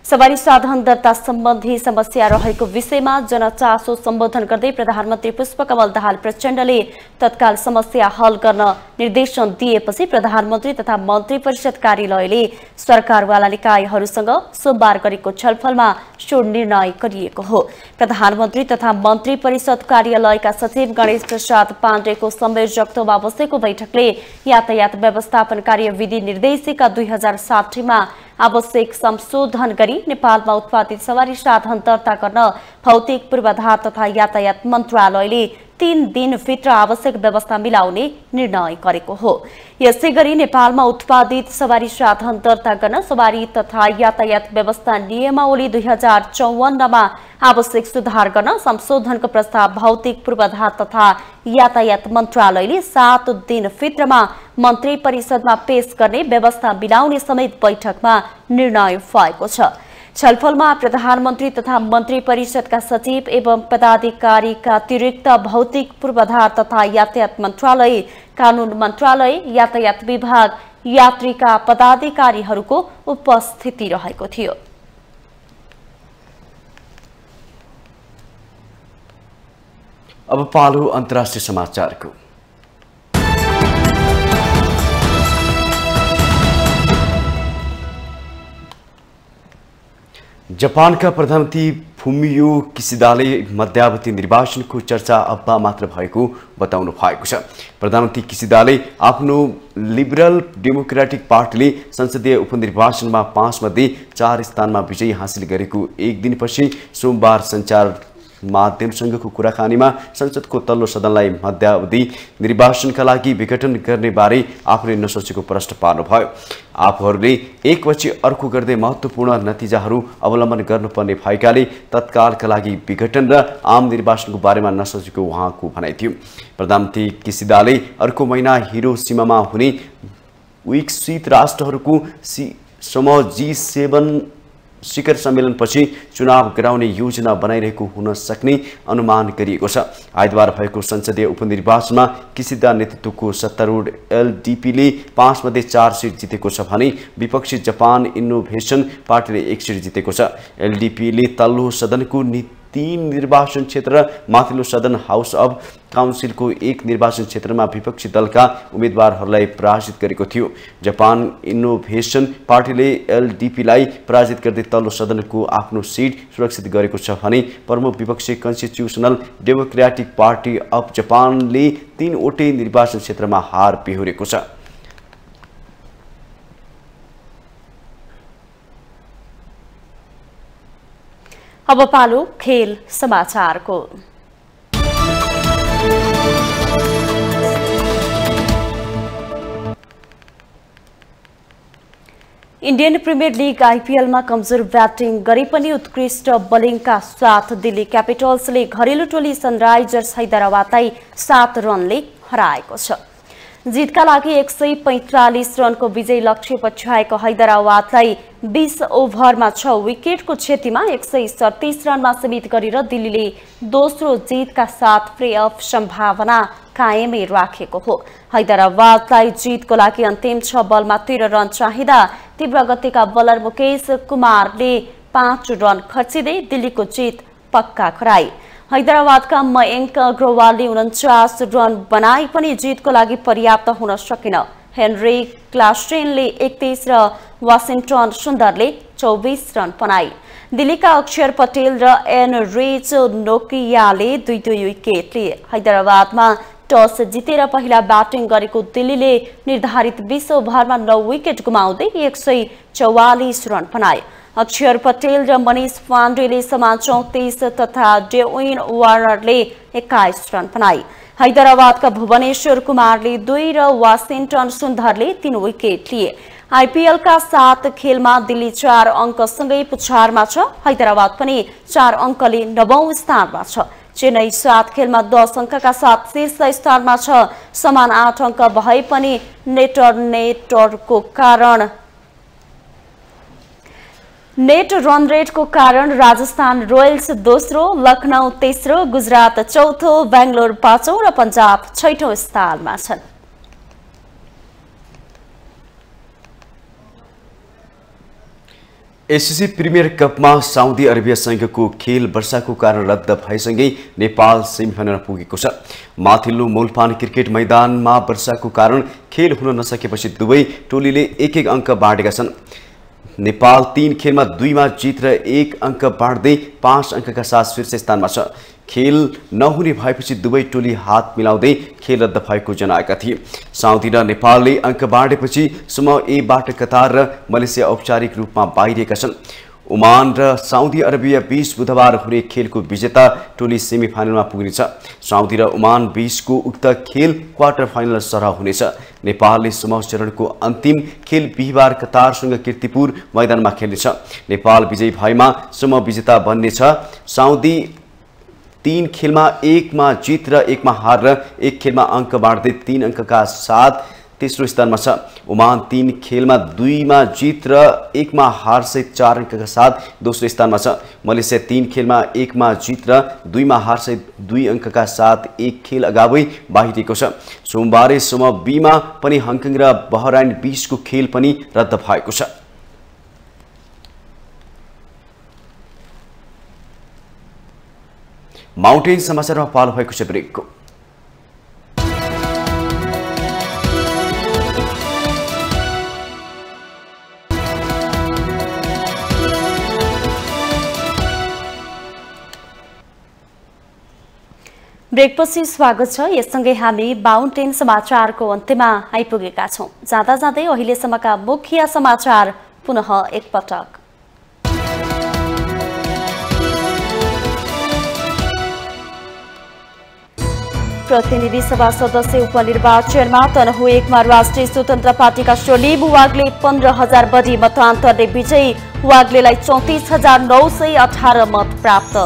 [SPEAKER 2] सवारी साधन दर्ता सम्बन्धी समस्या रहेको विषयमा जनचासो सम्बोधन गर्दै प्रधानमन्त्री पुष्पकमल दाहाल प्रचण्डले तत्काल समस्या हल गर्न निर्देशन दिएपछि प्रधानमन्त्री तथा मन्त्री परिषद कार्यालयले सरकारवाला निकायहरूसँग सोमबार गरेको छलफलमा सो निर्णय गरिएको हो। प्रधानमन्त्री तथा मन्त्री परिषद कार्यालयका सचिव गणेश प्रसाद पाण्डेको संयोजकत्वमा बसेको बैठकले यातायात व्यवस्थापन कार्यविधि निर्देशिका 2060 मा आवश्यक संशोधन गरी नेपालमा उत्पादित सवारी साधन दर्ता गर्न भौतिक पूर्वाधार तथा यातायात मन्त्रालयले 3 दिनभित्र आवश्यक व्यवस्था मिलाउने निर्णय गरेको हो। यसैगरी नेपालमा उत्पादित सवारी साधन दर्ता गर्न सवारी तथा यातायात व्यवस्था नियमावली 2054 मा आवश्यक सुधार गर्न संशोधनको प्रस्ताव भौतिक पूर्वाधार तथा यातायात मन्त्रालयले 7 दिनभित्रमा मन्त्री परिषदमा पेश गर्ने व्यवस्था मिलाउने समेत बैठकमा निर्णय भएको छ। छलफलमा प्रधानमन्त्री तथा मन्त्री परिषदका सचिव एवं पदाधिकारीका अतिरिक्त भौतिक पूर्वाधार तथा यातायात मन्त्रालय, कानून मन्त्रालय, यातायात विभाग, यात्रीका पदाधिकारीहरूको उपस्थिति रहेको थियो।
[SPEAKER 1] अब पालो अन्तर्राष्ट्रिय समाचारको। जापानका प्रधानमन्त्री फुमियो किसिदाले मध्यावधि निर्वाचनको चर्चा अब्बा मात्र भएको बताउनु भएको छ। प्रधानमन्त्री किसिदाले आफ्नो लिबरल डेमोक्रेटिक पार्टीले संसदीय उपनिर्वाचनमा 5 मध्ये 4 स्थानमा विजय हासिल गरेको एक दिनपछि सोमबार सञ्चार माध्यमसँगको कुराकानीमा संसदको तल्लो सदनलाई मध्यावधि निर्वाचनका लागि विघटन गर्ने बारे आफूले नसोचेको प्रश्न पार्नुभयो। आफूहरूले एकपछि अर्को गर्दै महत्त्वपूर्ण नतिजाहरू अवलम्बन गर्नुपर्ने भएकाले तत्कालका लागि विघटन र आम निर्वाचनको बारेमा नसोचेको उहाँको भनाइ थियो। प्रधानमन्त्री किसिदाले अर्को महिना हिरोसिमामा हुने विकसित राष्ट्रहरूको समूह G7 शिखर सम्मेलनपछि चुनाव गराउने योजना बनाइरहेको हुन सक्ने अनुमान गरिएको छ। आइतबार भएको संसदीय उपनिर्वाचनमा किसिदा नेतृत्वको सत्तारूढ LDPले 5 मध्ये 4 सिट जितेको छ भने विपक्षी जापान इनोभेसन पार्टीले 1 सिट जितेको छ। LDPले तल्लो सदनको 3 निर्वाचन क्षेत्र, माथिल्लो सदन हाउस अफ काउन्सिलको 1 निर्वाचन क्षेत्रमा विपक्षी दलका उम्मेदवारहरूलाई पराजित गरेको थियो। जापान इनोभेसन पार्टीले LDPलाई पराजित गर्दै तल्लो सदनको आफ्नो सिट सुरक्षित गरेको छ भने प्रमुख विपक्षी कन्स्टिट्युसनल डेमोक्रेटिक पार्टी अफ जापानले 3 वटै निर्वाचन क्षेत्रमा हार बेहोरेको छ।
[SPEAKER 2] अब पालो खेल समाचारको। इन्डियन प्रिमियर लीग आइपिएलमा कमजोर ब्याटिङ गरे पनि उत्कृष्ट बोलिङका साथ दिल्ली क्यापिटल्सले घरेलु टोली सनराइजर्स हैदराबादलाई 7 रनले हराएको छ। जितका लागि 145 रनको विजय लक्ष्य पछ्याएको हैदराबादलाई 20 ओभरमा 6 विकेटको क्षतिमा 137 रनमा सीमित गरेर दिल्लीले दोस्रो जितका साथ प्लेअफ सम्भावना कायमै राखेको हो। हैदराबादलाई जितको लागि अन्तिम 6 बलमा 13 रन चाहिँदा तीव्र गतिका बलर मुकेश कुमारले 5 रन खर्चिँदै दिल्लीको जित पक्का गराए। हैदराबादका मयंक अग्रवालले 49 रन बनाए पनि जितको लागि पर्याप्त हुन सकेन। हेनरी क्लासेनले 31 र वाशिंगटन सुन्दरले 24 रन बनाए। दिल्लीका अक्षर पटेल र एनरिच नोकियाले 2-2 विकेट लिए। हैदराबादमा टस जितेर पहिला ब्याटिङ गरेको दिल्लीले निर्धारित 20 ओभरमा 9 विकेट गुमाउँदै 144 रन बनाए। अक्षर पटेल र मनीष पाण्डेले समान 34 तथा डेविन वार्नरले 21 रन बनाए। हैदराबादका भुवनेश्वर कुमारले 2 र वाशिंगटन सुन्दरले 3 विकेट लिए। आइपिएलका 7 खेलमा दिल्ली 4 अङ्कसँगै पुछारमा छ। हैदराबाद पनि 4 अङ्कले 9औं स्थानमा छ। चेन्नई 7 खेलमा 10 अङ्कका साथ शीर्ष स्थानमा छ। समान 8 अङ्क भए पनि नेट रन रेटको कारण राजस्थान रोयल्स दोस्रो, लखनऊ तेस्रो, गुजरात चौथो, बेंगलोर 5औं र पंजाब 6औं स्थानमा छन्।
[SPEAKER 1] एसिसी प्रिमियर कपमा साउदी अरेबियासँगको खेल वर्षाको कारण रद्द भएसँगै नेपाल सेमिफाइनलमा पुगेको छ। माथिल्लो मूलपानी क्रिकेट मैदानमा वर्षाको कारण खेल हुन नसकेपछि दुवै टोलीले एक एक अङ्क बाँडेका छन्। नेपाल 3 खेलमा 2मा जित र 1 अङ्क बाँड्दै 5 अङ्कका साथ शीर्ष स्थानमा छ। खेल नहुने भएपछि दुवै टोली हात मिलाउँदै खेल रद्द भएको जनाएका थिए। साउदी र नेपालले अङ्क बाँडेपछि समूह एबाट कतार र मलेसिया औपचारिक रूपमा बाहिरिएका छन्। ओमान र साउदी अरेबिया बीच बुधबार हुने खेलको विजेता टोली सेमिफाइनलमा पुग्नेछ। साउदी र ओमान बीचको उक्त खेल क्वार्टर फाइनल सरह हुनेछ। नेपालले समूह चरणको अन्तिम खेल बिहिबार कतारसँग कीर्तिपुर मैदानमा खेल्नेछ। नेपाल विजयी भएमा समूह विजेता बन्नेछ। साउदी 3 खेलमा 1मा जित र 1मा हार र 1 खेलमा अङ्क बाँड्दै 3 अङ्कका साथ तेस्रो स्थानमा छ। ओमान 3 खेलमा 2मा जित र 1मा हार सहित 4 अङ्कका साथ दोस्रो स्थानमा छ। मलेसिया 3 खेलमा 1मा जित र 2मा हार सहित 2 अङ्कका साथ 1 खेल अगावै बाहिरिएको छ। सोमबारे समूह बीमा पनि हङकङ र बहराइन बीचको खेल पनि रद्द भएको छ। माउन्टेन समाचारमा पालो भएको छ ब्रेकको।
[SPEAKER 2] ब्रेकपछि स्वागत छ। यससँगै हामी माउन्टेन समाचारको अन्त्यमा आइपुगेका छौं। जाँदा जाँदै अहिलेसम्मका मुख्य समाचार पुनः एकपटक। प्रतिनिधि सभा सदस्य उपनिर्वाचनमा तनहु 1मा राष्ट्रिय स्वतन्त्र पार्टीका शोलिब वाग्ले 15,000 बढी मतान्तरले विजयी। वाग्लेलाई 34,918 मत प्राप्त।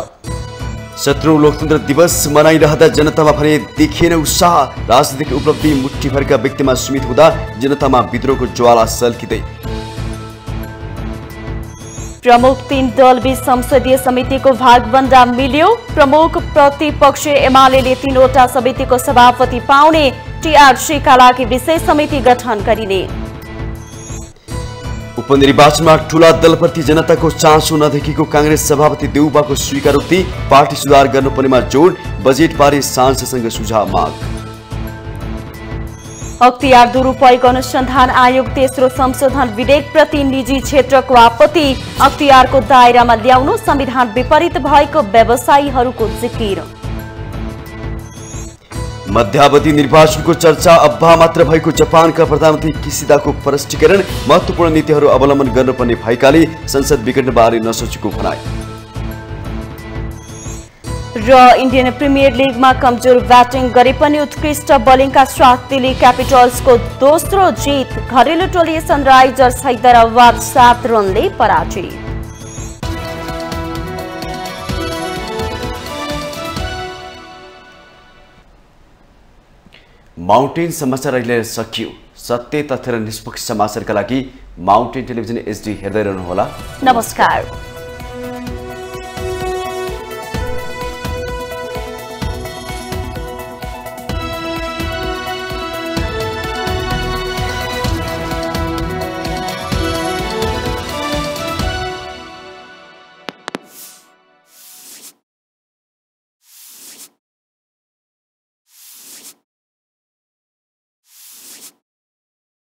[SPEAKER 1] 17औं लोकतन्त्र दिवस मनाइरहँदा जनतामा भने देखिएन उत्साह। राजनीतिक उपलब्धि मुठ्ठीभरका व्यक्तिमा सीमित हुँदा जनतामा विद्रोहको ज्वाला सल्किँदै।
[SPEAKER 2] प्रमुख 3 दल बीच संसदीय समितिको भागबन्दा मिल्यो। प्रमुख प्रतिपक्ष एमालेले 3वटा समितिको सभापति पाउने। टीआरसीका लागि विशेष समिति गठन गरिने।
[SPEAKER 1] उपनिर्वाचनमा ठूला दलप्रति जनताको चासो नदेखेको कांग्रेस सभापति देउबाको स्वीकारोक्ति। पार्टी सुधार गर्नुपर्नेमा जोड। बजेटबारे सांसदसँग सुझाव माग।
[SPEAKER 2] अख्तियार दुरुपयोग अनुसन्धान आयोग तेस्रो संशोधन विधेयक प्रति निजी क्षेत्रको आपत्ति। अख्तियारको दायरामा ल्याउनु संविधान विपरीत भएको व्यवसायीहरूको जिकिर।
[SPEAKER 1] मध्यावधि निर्वाचनको चर्चा अब्बा मात्र भएको जापानका प्रधानमन्त्री किसिदाको स्पष्टीकरण। महत्त्वपूर्ण नीतिहरू अवलम्बन गर्नुपर्ने भएकाले संसद विघटनबारे नसोचेको भनाई।
[SPEAKER 2] र इन्डियन प्रिमियर लिगमा कमजोर ब्याटिङ गरे पनि उत्कृष्ट बोलिङका साथ दिल्ली क्यापिटल्सको दोस्रो जित। घरेलु टोली सनराइजर्स हैदराबाद 7 रनले पराजित।
[SPEAKER 1] माउन्टेन समाचार अहिले सकियो। सत्य तथ्य र निष्पक्ष समाचारका लागि माउन्टेन टेलिभिजन HD हेर्दै रहनुहोला।
[SPEAKER 2] नमस्कार।